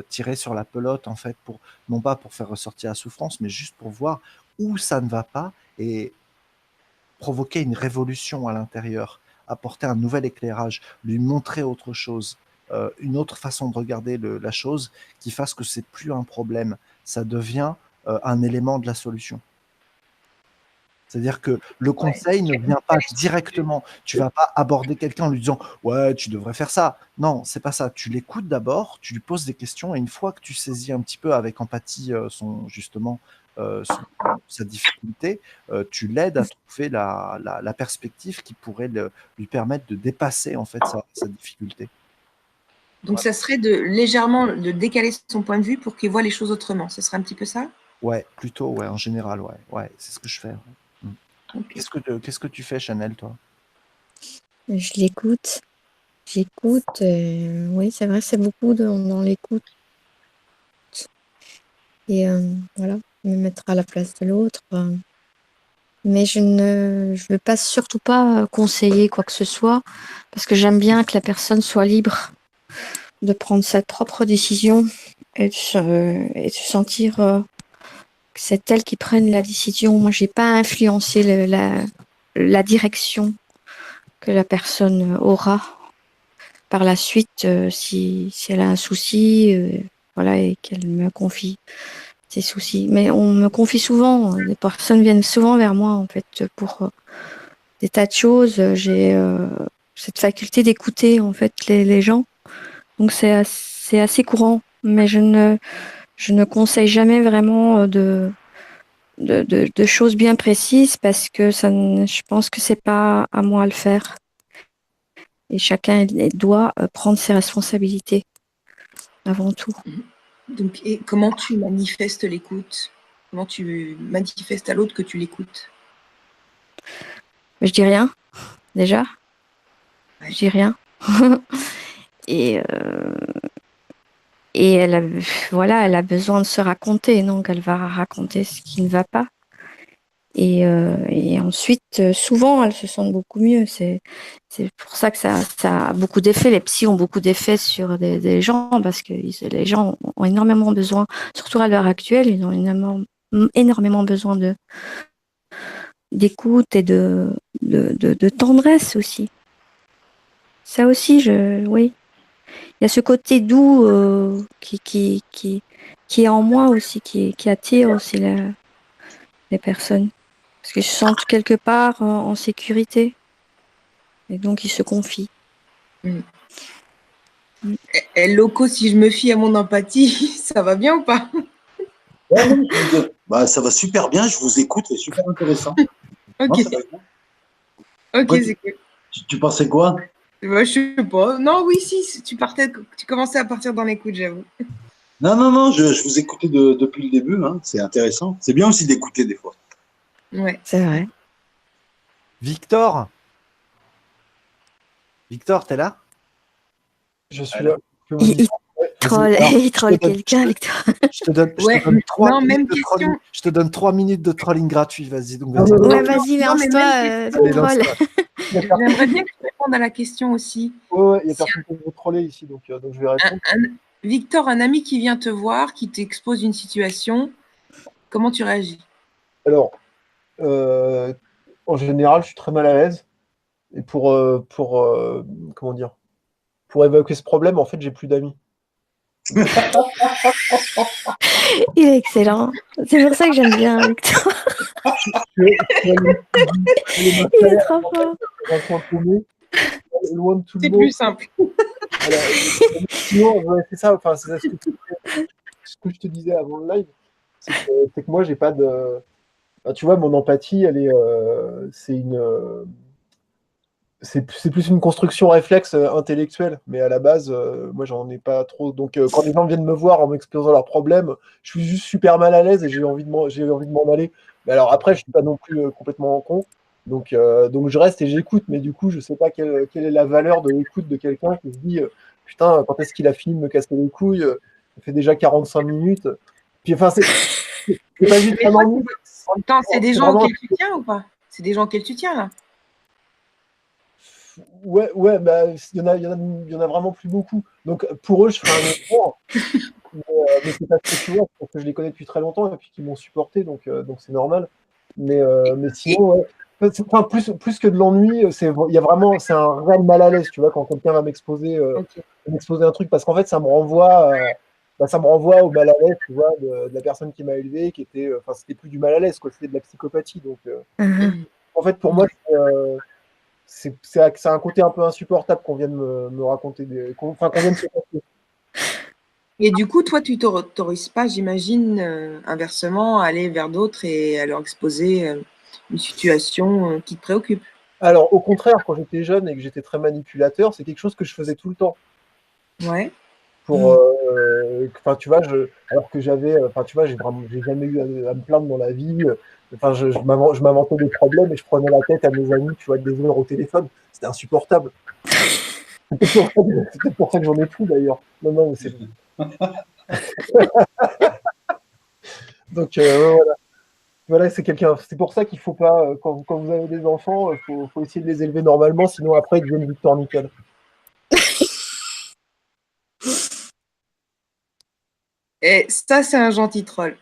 tirer sur la pelote, en fait, non pas pour faire ressortir la souffrance, mais juste pour voir où ça ne va pas, et provoquer une révolution à l'intérieur, apporter un nouvel éclairage, lui montrer autre chose, une autre façon de regarder la chose qui fasse que c'est plus un problème, ça devient un élément de la solution. C'est-à-dire que le Ouais. conseil ne vient pas directement. Tu vas pas aborder quelqu'un en lui disant ouais, tu devrais faire ça. Non, c'est pas ça. Tu l'écoutes d'abord, tu lui poses des questions, et une fois que tu saisis un petit peu avec empathie justement sa difficulté, tu l'aides à trouver la perspective qui pourrait lui permettre de dépasser en fait sa difficulté. Donc, ça serait légèrement de décaler son point de vue pour qu'il voit les choses autrement. Ce serait un petit peu ça? Ouais, plutôt, ouais, en général, ouais. Ouais, c'est ce que je fais. Ok. Qu'est-ce que tu fais, Chanel, toi? Je l'écoute. J'écoute. Oui, c'est vrai, c'est beaucoup dans l'écoute. Et voilà, me mettre à la place de l'autre. Mais je ne veux pas, surtout pas conseiller quoi que ce soit, parce que j'aime bien que la personne soit libre de prendre sa propre décision et de se sentir que c'est elle qui prenne la décision. Moi, j'ai pas influencé la direction que la personne aura par la suite si elle a un souci, voilà, et qu'elle me confie ses soucis. Mais on me confie souvent, les personnes viennent souvent vers moi en fait pour des tas de choses. J'ai cette faculté d'écouter en fait les gens, donc c'est assez courant. Mais je ne conseille jamais vraiment de choses bien précises parce que je pense que c'est pas à moi à le faire. Et chacun doit prendre ses responsabilités avant tout. Donc, et comment tu manifestes l'écoute? Comment tu manifestes à l'autre que tu l'écoutes? Je dis rien, déjà. Ouais. Je dis rien. Et elle a besoin de se raconter, donc elle va raconter ce qui ne va pas. Et ensuite, souvent, elles se sentent beaucoup mieux. C'est pour ça que ça a beaucoup d'effets. Les psys ont beaucoup d'effets sur des gens parce que les gens ont énormément besoin, surtout à l'heure actuelle, ils ont énormément besoin d'écoute et de tendresse aussi. Ça aussi, oui. Il y a ce côté doux qui est en moi aussi, qui attire aussi les personnes. Parce qu'ils se sentent quelque part en sécurité. Et donc, ils se confient. Loco, si je me fie à mon empathie, ça va bien ou pas? Ouais, non, bah, ça va super bien, je vous écoute, c'est super intéressant. Ok, Non, ça va bien. ok, Ouais, c'est cool. tu pensais quoi? Bah, je sais pas. Non, oui, si, tu commençais à partir dans l'écoute, j'avoue. Non, je vous écoutais depuis le début, hein, c'est intéressant. C'est bien aussi d'écouter des fois. Ouais. C'est vrai. Victor? Victor, t'es là? Je suis Alors. là. Je peux vous Il dire. troll, Alors, il troll quelqu'un, Victor. Je te donne Ouais, 3 non, même minutes de question. trolling. Je te donne 3 minutes de trolling gratuit. Vas-y, donc Non, vas-y. non, non, Ouais, vas-y, non, mais lance-toi, même Allez, troll. lance-toi. J'aimerais bien que tu répondes à la question aussi. Ouais, il n'y a Si personne qui veut troller ici, donc je vais répondre. Victor, un ami qui vient te voir, qui t'expose une situation, comment tu réagis? Alors, en général, je suis très mal à l'aise. Et comment dire, pour évacuer ce problème, en fait, j'ai plus d'amis. Il est excellent. C'est pour ça que j'aime bien Victor. Il est trop fort. Un coin paumé, loin de tout le C'est monde. plus simple. Voilà. Sinon, ouais, c'est ça. Enfin, c'est ce que je te disais avant le live, c'est que moi, j'ai pas de. Enfin, tu vois, mon empathie, elle est, c'est plus une construction réflexe intellectuelle, mais à la base, moi, j'en ai pas trop. Donc, quand les gens viennent me voir en m'exposant leurs problèmes, je suis juste super mal à l'aise et j'ai envie de m'en aller. Mais alors après, je suis pas non plus complètement con. Donc je reste et j'écoute, mais du coup, je sais pas quelle est la valeur de l'écoute de quelqu'un qui se dit putain, quand est-ce qu'il a fini de me casser les couilles? Ça fait déjà 45 minutes. Puis enfin, c'est pas juste Mais un toi, ennui. attends, c'est des C'est gens vraiment. auxquels tu tiens ou pas? C'est des gens auxquels tu tiens, là? Ouais, bah, il y en a vraiment plus beaucoup. Donc pour eux, je ferai un effort. Mais c'est parce que tu vois, parce que je les connais depuis très longtemps et puis qu'ils m'ont supporté, donc c'est normal. Mais sinon, ouais. Enfin, plus que de l'ennui, il y a vraiment, c'est un réel mal à l'aise, tu vois, quand quelqu'un va Ok. m'exposer un truc, parce qu'en fait, ça me renvoie au mal à l'aise, tu vois, de la personne qui m'a élevé, qui était, enfin, c'était plus du mal à l'aise, quoi, c'était de la psychopathie. Donc, en fait, pour moi, c'est un côté un peu insupportable qu'on vienne me raconter, qu'on vienne se passer. Et du coup, toi, tu t'autorises pas, j'imagine, inversement, à aller vers d'autres et à leur exposer une situation qui te préoccupe. Alors, au contraire, quand j'étais jeune et que j'étais très manipulateur, c'est quelque chose que je faisais tout le temps. Ouais. Pour, enfin, tu vois, alors que j'avais, enfin, tu vois, j'ai jamais eu à me plaindre dans la vie. Enfin, je m'inventais des problèmes et je prenais la tête à mes amis, tu vois, des heures au téléphone. C'était insupportable. C'est peut-être pour ça que j'en ai plus d'ailleurs. Non, non, mais c'est. Donc, voilà. Voilà, c'est quelqu'un. C'est pour ça qu'il faut pas, quand vous avez des enfants, faut essayer de les élever normalement, sinon après ils deviennent Victor Nickel. Et ça, c'est un gentil troll.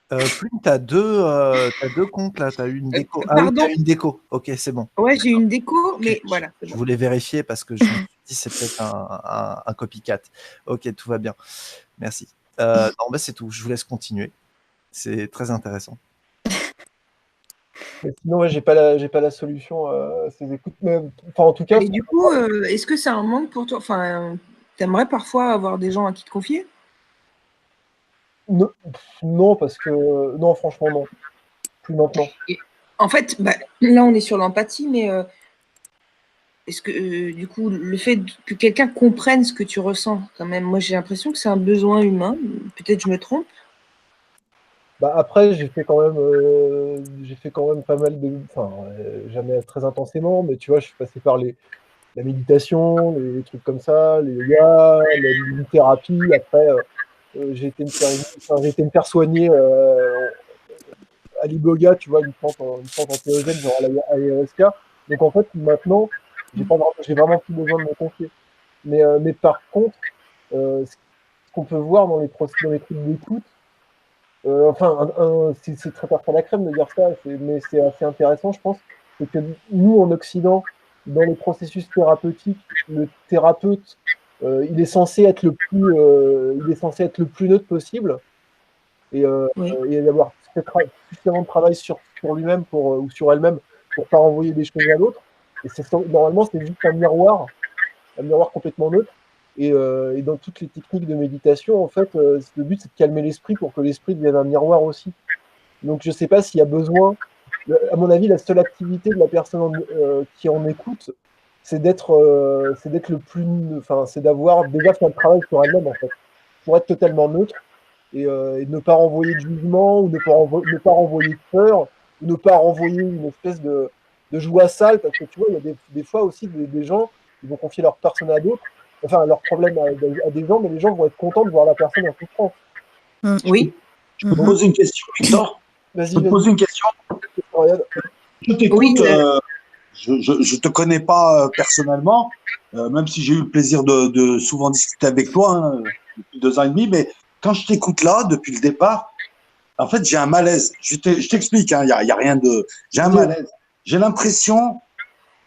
Plume, t'as deux comptes là, t'as eu une déco. Ah oui, Pardon? t'as eu une déco. Ok, c'est bon. Ouais, j'ai une déco, Ok, mais voilà. c'est Je bon. voulais vérifier parce que je me suis dit c'est peut-être un copycat. Ok, tout va bien. Merci. Non, bah, c'est tout. Je vous laisse continuer. C'est très intéressant. Mais sinon, ouais, j'ai pas la solution à ces écoutes. Mais, enfin, en tout cas, Et du coup, est-ce que c'est un manque pour toi? Enfin, t'aimerais parfois avoir des gens à qui te confier? non, non, parce que non, franchement, non. Plus maintenant. Et en fait, bah, là, on est sur l'empathie, mais est-ce que, du coup, le fait que quelqu'un comprenne ce que tu ressens, quand même, moi, j'ai l'impression que c'est un besoin humain. Peut-être je me trompe. Bah, après, j'ai fait quand même pas mal de, enfin, jamais très intensément, mais tu vois, je suis passé par la méditation, les trucs comme ça, les yoga, la thérapie. Après, j'ai été me faire soigner à l'iboga, tu vois, une plante antéogène, genre à l'ayahuasca. Donc en fait, maintenant, j'ai vraiment plus besoin de me confier. Mais par contre, ce qu'on peut voir dans les trucs d'écoute, enfin, c'est très tarte à la crème de dire ça, mais c'est assez intéressant, je pense, c'est que nous, en Occident, dans les processus thérapeutiques, le thérapeute, il est censé être le plus neutre possible Oui. et d'avoir suffisamment de travail sur lui-même ou sur elle-même pour pas renvoyer des choses à l'autre. Et normalement, c'est juste un miroir complètement neutre. Et dans toutes les techniques de méditation, en fait, le but, c'est de calmer l'esprit pour que l'esprit devienne un miroir aussi. Donc, je ne sais pas s'il y a besoin. À mon avis, la seule activité de la personne qui en écoute, c'est d'être le plus. Enfin, c'est d'avoir déjà fait un travail sur elle-même, en fait, pour être totalement neutre et ne pas renvoyer de jugement ou ne pas renvoyer de peur ou ne pas renvoyer une espèce de joie sale. Parce que tu vois, il y a des fois aussi des gens qui vont confier leur personne à d'autres, enfin leurs problèmes à des gens, mais les gens vont être contents de voir la personne en souffrance. Oui. Je peux te poser une question, Victor? Je Vas-y, peux te vas-y, poser une question? Florian. Je Oui, t'écoute. Je te connais pas personnellement, même si j'ai eu le plaisir de souvent discuter avec toi depuis 2 ans et demi, mais quand je t'écoute là, depuis le départ, en fait, j'ai un malaise. Je t'explique, y a rien de. J'ai un Vas-y. malaise. J'ai l'impression,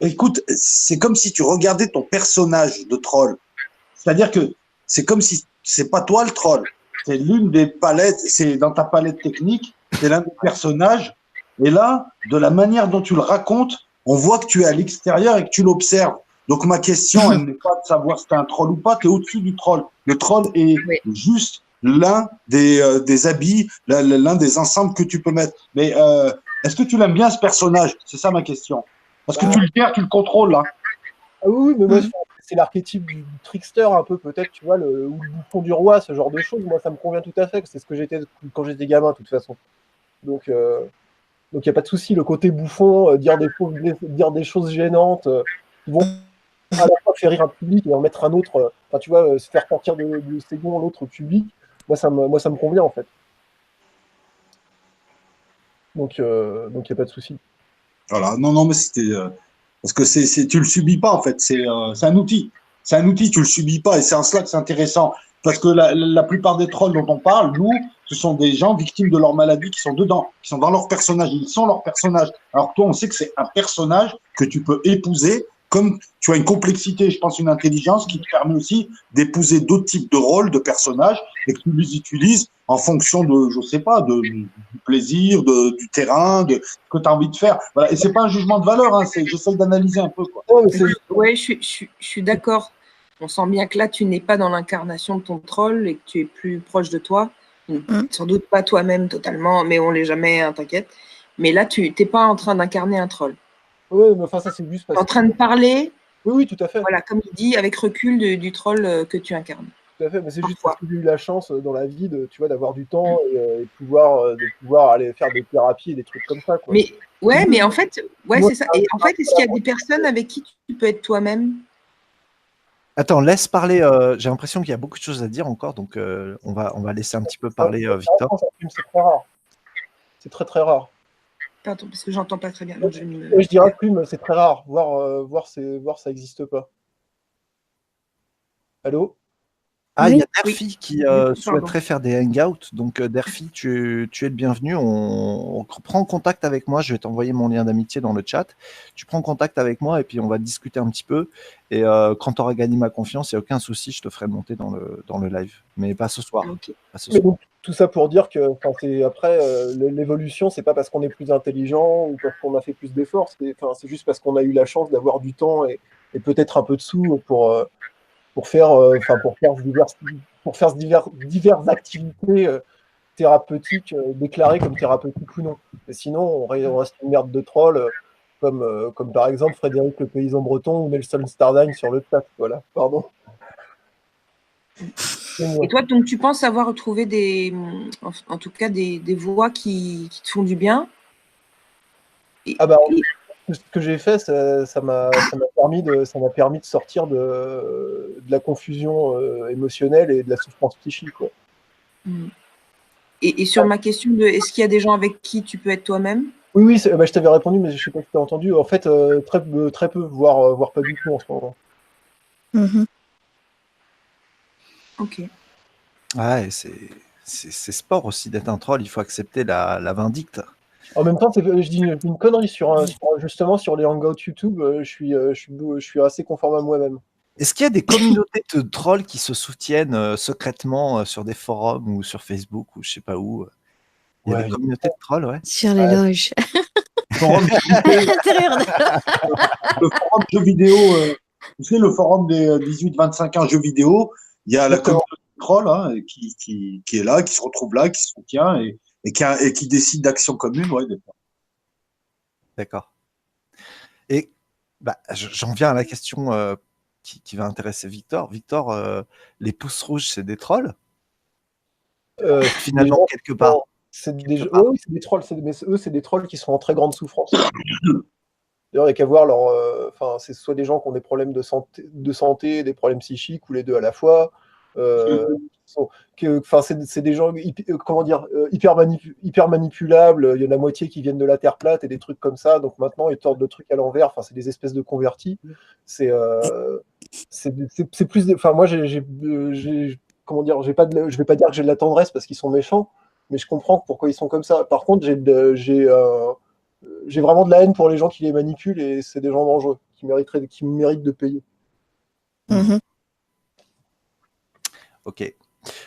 écoute, c'est comme si tu regardais ton personnage de troll. C'est-à-dire que c'est comme si c'est pas toi le troll, c'est l'une des palettes, c'est dans ta palette technique, c'est l'un des personnages. Et là, de la manière dont tu le racontes, on voit que tu es à l'extérieur et que tu l'observes. Donc ma question, elle n'est pas de savoir si tu es un troll ou pas, tu es au-dessus du troll. Le troll est oui. juste l'un des habits, l'un des ensembles que tu peux mettre. Mais est-ce que tu l'aimes bien ce personnage? C'est ça ma question. Parce que Bah, tu le gères, tu le contrôles là. ah oui, mais moi, c'est l'archétype du trickster un peu, peut-être, tu vois, ou le bouffon du roi, ce genre de choses. Moi, ça me convient tout à fait. C'est ce que j'étais quand j'étais gamin, de toute façon. Donc, Donc il n'y a pas de souci, le côté bouffon, dire des choses gênantes, qui vont à la fois faire rire un public et en mettre un autre, enfin tu vois, se faire sortir de ses gonds l'autre public, moi ça me convient en fait. Donc il n'y a pas de souci. Voilà, non, non, mais c'était parce que tu le subis pas en fait. C'est un outil. C'est un outil, tu le subis pas, et c'est en cela que c'est intéressant. Parce que la plupart des trolls dont on parle, nous, ce sont des gens victimes de leur maladie qui sont dedans, qui sont dans leur personnage. Ils sont leur personnage. Alors que toi, on sait que c'est un personnage que tu peux épouser, comme tu as une complexité, je pense, une intelligence qui te permet aussi d'épouser d'autres types de rôles, de personnages, et que tu les utilises en fonction de, je sais pas, du plaisir, du terrain, de ce que tu as envie de faire. Voilà. Et c'est pas un jugement de valeur, hein, j'essaie d'analyser un peu, quoi. Non, mais Ouais, je suis d'accord. On sent bien que là, tu n'es pas dans l'incarnation de ton troll et que tu es plus proche de toi. Sans doute pas toi-même totalement, mais on l'est jamais, hein, t'inquiète. Mais là, tu n'es pas en train d'incarner un troll. ouais, mais enfin ça c'est juste Tu es parce en que train de parler Oui, tout à fait. Voilà, comme il dit, avec recul du troll que tu incarnes. Tout à fait, mais c'est juste Parfois. parce que j'ai eu la chance dans la vie d'avoir du temps et de pouvoir aller faire des thérapies et des trucs comme ça, quoi. Mais ouais, mais en fait, ouais, Moi, c'est ça. Et en fait, est-ce qu'il y a des personnes avec qui tu peux être toi-même? Attends, laisse parler. J'ai l'impression qu'il y a beaucoup de choses à dire encore, donc on va laisser un petit peu parler Victor. C'est très rare. C'est très très rare. Pardon, parce que j'entends pas très bien. Donc Je dirais Plume, c'est très rare. Voir ça n'existe pas. Allô? Ah, il y a Oui. Derfi qui Pardon. souhaiterait faire des hangouts. Donc, Derfi, tu es le bienvenu. On prend contact avec moi. Je vais t'envoyer mon lien d'amitié dans le chat. Tu prends contact avec moi et puis on va discuter un petit peu. Et quand tu auras gagné ma confiance, il n'y a aucun souci, je te ferai monter dans le live. Mais pas ce soir. Ok. Pas ce Mais soir. donc, tout ça pour dire que après, l'évolution, c'est pas parce qu'on est plus intelligent ou parce qu'on a fait plus d'efforts. C'est juste parce qu'on a eu la chance d'avoir du temps et peut-être un peu de sous pour faire diverses activités thérapeutiques déclarées comme thérapeutiques ou non. Et sinon, on reste une merde de troll, comme par exemple Frédéric le paysan breton ou Nelson Stardine sur le chat. Voilà, pardon. Et toi, donc, tu penses avoir retrouvé en tout cas des voix qui te font du bien? Ah bah, ce que j'ai fait, ça m'a permis de sortir de la confusion émotionnelle et de la souffrance psychique, quoi. Et sur ma question de est-ce qu'il y a des gens avec qui tu peux être toi-même? Oui, je t'avais répondu, mais je sais pas si tu as entendu. En fait, très peu, voire pas du tout en ce moment. Ok. Ouais, c'est sport aussi d'être un troll. Il faut accepter la vindicte. En même temps, je dis une connerie justement sur les hangouts YouTube. Je suis assez conforme à moi-même. Est-ce qu'il y a des communautés de trolls qui se soutiennent secrètement sur des forums ou sur Facebook ou je sais pas où? Il y a des communautés de trolls, ouais. Sur les loges. Forum le forum jeux vidéo, tu sais, le forum des 18-25 ans jeux vidéo, il y a la communauté de troll qui est là, qui se retrouve là, qui se soutient et qui décide d'actions communes. Ouais, D'accord. Et j'en viens à la question qui va intéresser Victor. Victor, les pouces rouges, c'est des trolls? Finalement, quelque part. C'est des trolls, mais eux, c'est des trolls qui sont en très grande souffrance. D'ailleurs, il n'y a qu'à voir c'est soit des gens qui ont des problèmes de santé, des problèmes psychiques, ou les deux à la fois. C'est des gens hyper manipulables. Il y en a moitié qui viennent de la Terre plate et des trucs comme ça. Donc maintenant, ils tordent le truc à l'envers. C'est des espèces de convertis. C'est plus. Moi, comment dire, je vais pas dire que j'ai de la tendresse parce qu'ils sont méchants, mais je comprends pourquoi ils sont comme ça. Par contre, j'ai vraiment de la haine pour les gens qui les manipulent et c'est des gens dangereux qui méritent de payer. Ok.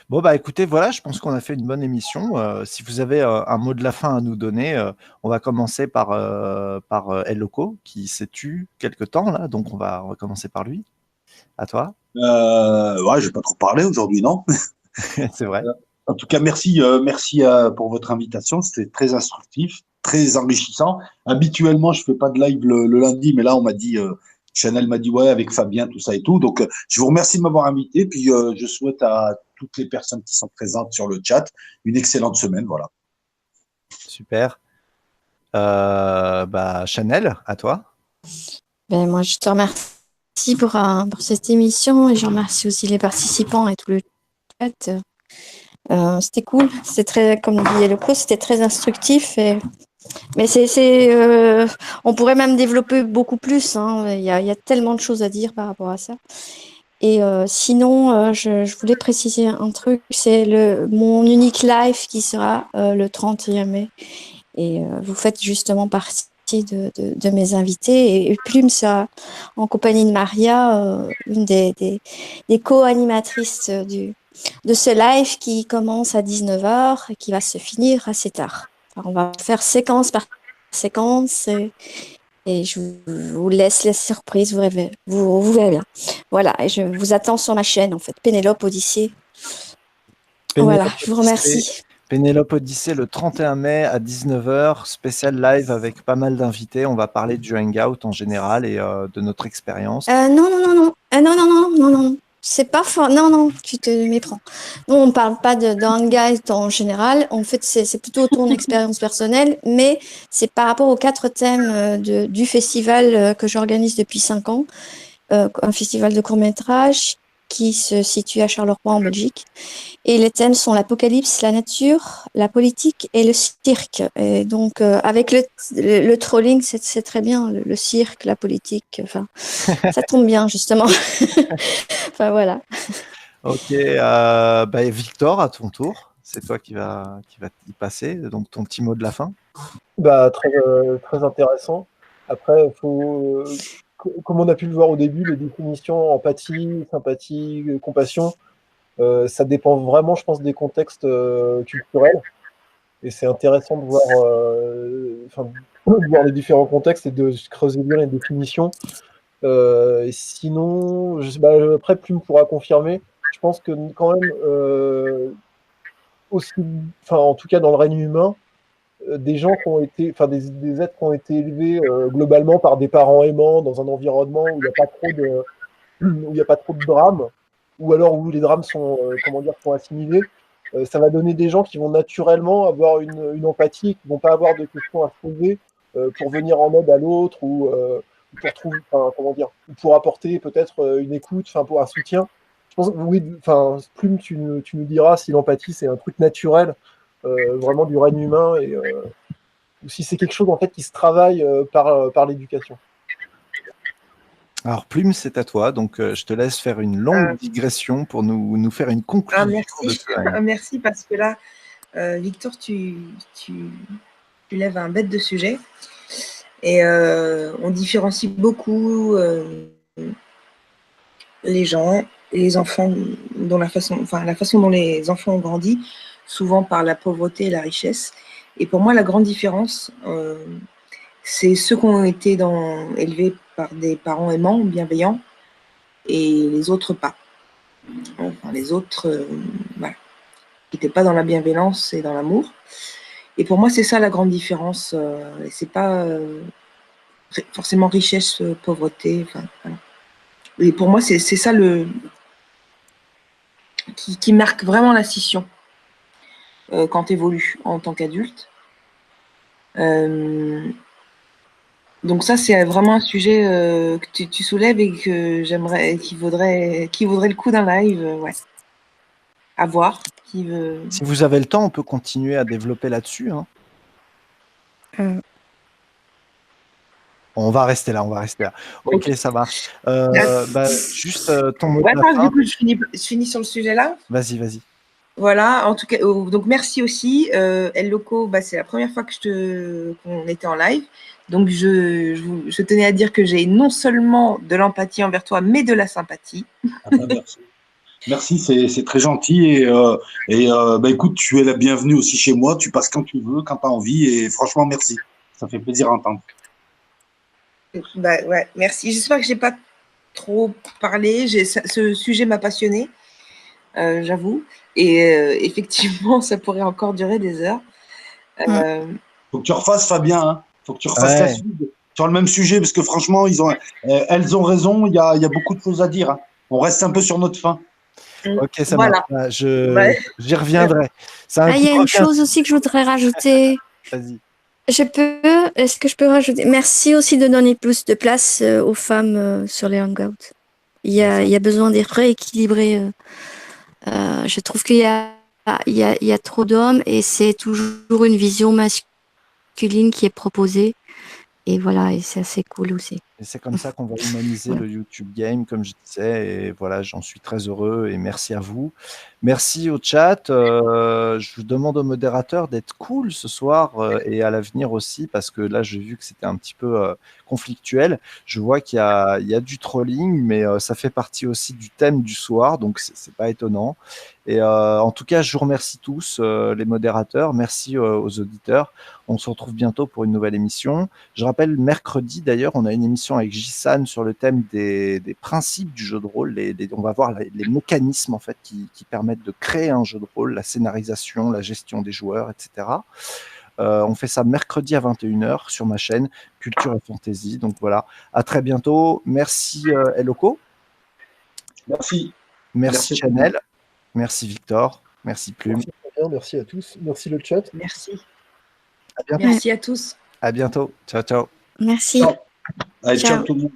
Bon, écoutez, voilà, je pense qu'on a fait une bonne émission. Si vous avez un mot de la fin à nous donner, on va commencer par El Loco, qui s'est tu quelque temps, là, donc on va commencer par lui. À toi. Ouais, je vais pas trop parler aujourd'hui, non? C'est vrai. En tout cas, merci pour votre invitation. C'était très instructif, très enrichissant. Habituellement, je fais pas de live le lundi, mais là, on m'a dit, Chanel m'a dit, ouais, avec Fabien, tout ça et tout. Donc, je vous remercie de m'avoir invité. Puis, je souhaite à toutes les personnes qui sont présentes sur le chat une excellente semaine. Voilà. Super. Chanel, à toi. Moi, je te remercie pour cette émission et je remercie aussi les participants et tout le chat. C'était cool. C'était très, comme disait Loco, c'était très instructif. Mais on pourrait même développer beaucoup plus. Il y a tellement de choses à dire par rapport à ça. Et sinon, je voulais préciser un truc. C'est mon unique live qui sera le 31 mai. Et vous faites justement partie de mes invités. Et Plume sera en compagnie de Maria, une des co-animatrices de ce live qui commence à 19h et qui va se finir assez tard. Alors, on va faire séquence par séquence et je vous laisse les surprises, vous verrez bien. Voilà, et je vous attends sur ma chaîne, en fait, Pénélope Odyssée. Voilà, je vous remercie. Pénélope Odyssée le 31 mai à 19h, spécial live avec pas mal d'invités. On va parler du hangout en général et de notre expérience. Non, non, non, non. Non, non, non, non, non. C'est pas fort. Non, non, tu te méprends. Nous, on parle pas de hangout en général. En fait, c'est plutôt ton expérience personnelle, mais c'est par rapport aux 4 thèmes du festival que j'organise depuis 5 ans. Un festival de court-métrage qui se situe à Charleroi en Belgique. Et les thèmes sont l'apocalypse, la nature, la politique et le cirque. Et donc, avec le trolling, c'est très bien, le cirque, la politique, enfin, ça tombe bien, justement. Enfin, voilà. Ok, Victor, à ton tour. C'est toi qui va y passer. Donc, ton petit mot de la fin. Bah, très intéressant. Après, comme on a pu le voir au début, les définitions empathie, sympathie, compassion, ça dépend vraiment, je pense, des contextes culturels. Et c'est intéressant de voir, de voir les différents contextes et de creuser bien les définitions. Et sinon, après, Plume pourra confirmer. Je pense que quand même, en tout cas dans le règne humain, des gens qui ont été, des êtres qui ont été élevés globalement par des parents aimants dans un environnement où il n'y a pas trop de, où il n'y a pas trop de drames, ou alors où les drames sont, sont assimilés, ça va donner des gens qui vont naturellement avoir une empathie, qui vont pas avoir de questions à se poser pour venir en aide à l'autre ou pour trouver, ou pour apporter peut-être une écoute, pour un soutien. Je pense, oui, Plume, tu nous diras si l'empathie c'est un truc naturel, vraiment du règne humain, ou si c'est quelque chose en fait qui se travaille par l'éducation. Alors, Plume, c'est à toi. Donc, je te laisse faire une longue digression pour nous faire une conclusion. Merci. Merci, parce que là, Victor, tu lèves un bête de sujet. Et on différencie beaucoup les gens, les enfants, la façon dont les enfants ont grandi, souvent par la pauvreté et la richesse. Et pour moi, la grande différence, c'est ceux qui ont été élevés par des parents aimants, bienveillants, et les autres pas. Enfin, les autres, voilà, qui n'étaient pas dans la bienveillance et dans l'amour. Et pour moi, c'est ça la grande différence. C'est pas forcément richesse, pauvreté. Enfin, voilà. Et pour moi, c'est ça qui marque vraiment la scission quand tu évolues en tant qu'adulte. Donc ça, c'est vraiment un sujet que tu soulèves et que j'aimerais, qui vaudrait le coup d'un live, ouais. À voir. Si vous avez le temps, on peut continuer à développer là-dessus. Hein. On va rester là. Ok, ça marche. Juste ton mot de la fin. Du coup, je finis sur le sujet là. Vas-y. Voilà, en tout cas, donc merci aussi. El Loco, c'est la première fois qu'on était en live. Donc, je tenais à dire que j'ai non seulement de l'empathie envers toi, mais de la sympathie. Merci. Merci, c'est très gentil. Écoute, tu es la bienvenue aussi chez moi. Tu passes quand tu veux, quand tu as envie. Et franchement, merci. Ça fait plaisir à entendre. Ouais, merci. J'espère que je n'ai pas trop parlé. Ce sujet m'a passionnée, j'avoue. Et effectivement, ça pourrait encore durer des heures. Faut que tu refasses, Fabien. Hein. Faut que tu refasses la suite sur le même sujet, parce que franchement, elles ont raison. Il y a beaucoup de choses à dire. Hein. On reste un peu sur notre fin. Ok, ça marche. J'y reviendrai. Il y a une chose aussi que je voudrais rajouter. Vas-y. Est-ce que je peux rajouter? Merci aussi de donner plus de place aux femmes sur les hangouts. Il y a besoin d'être rééquilibré. Je trouve qu'il y a trop d'hommes et c'est toujours une vision masculine qui est proposée. Et voilà, et c'est assez cool aussi. Et c'est comme ça qu'on va humaniser le YouTube Game, comme je disais. Et voilà, j'en suis très heureux et merci à vous. Merci au chat. Je vous demande au modérateur d'être cool ce soir et à l'avenir aussi, parce que là, j'ai vu que c'était un petit peu conflictuel. Je vois qu'il y a du trolling, mais ça fait partie aussi du thème du soir, donc c'est pas étonnant. Et en tout cas, je vous remercie tous, les modérateurs. Merci aux auditeurs. On se retrouve bientôt pour une nouvelle émission. Je rappelle, mercredi d'ailleurs, on a une émission avec Jisan sur le thème des principes du jeu de rôle. On va voir les mécanismes en fait qui permettent de créer un jeu de rôle, la scénarisation, la gestion des joueurs, etc. On fait ça mercredi à 21h sur ma chaîne Culture et Fantasy. Donc voilà, à très bientôt. Merci Eloko. Merci. Merci Chanel. Merci Victor. Merci Plume. Merci Fabien, merci à tous. Merci le chat. Merci. À bientôt. Merci à tous. À bientôt. Ciao, ciao. Merci. Ciao. Allez, ciao Ciao. tout le monde.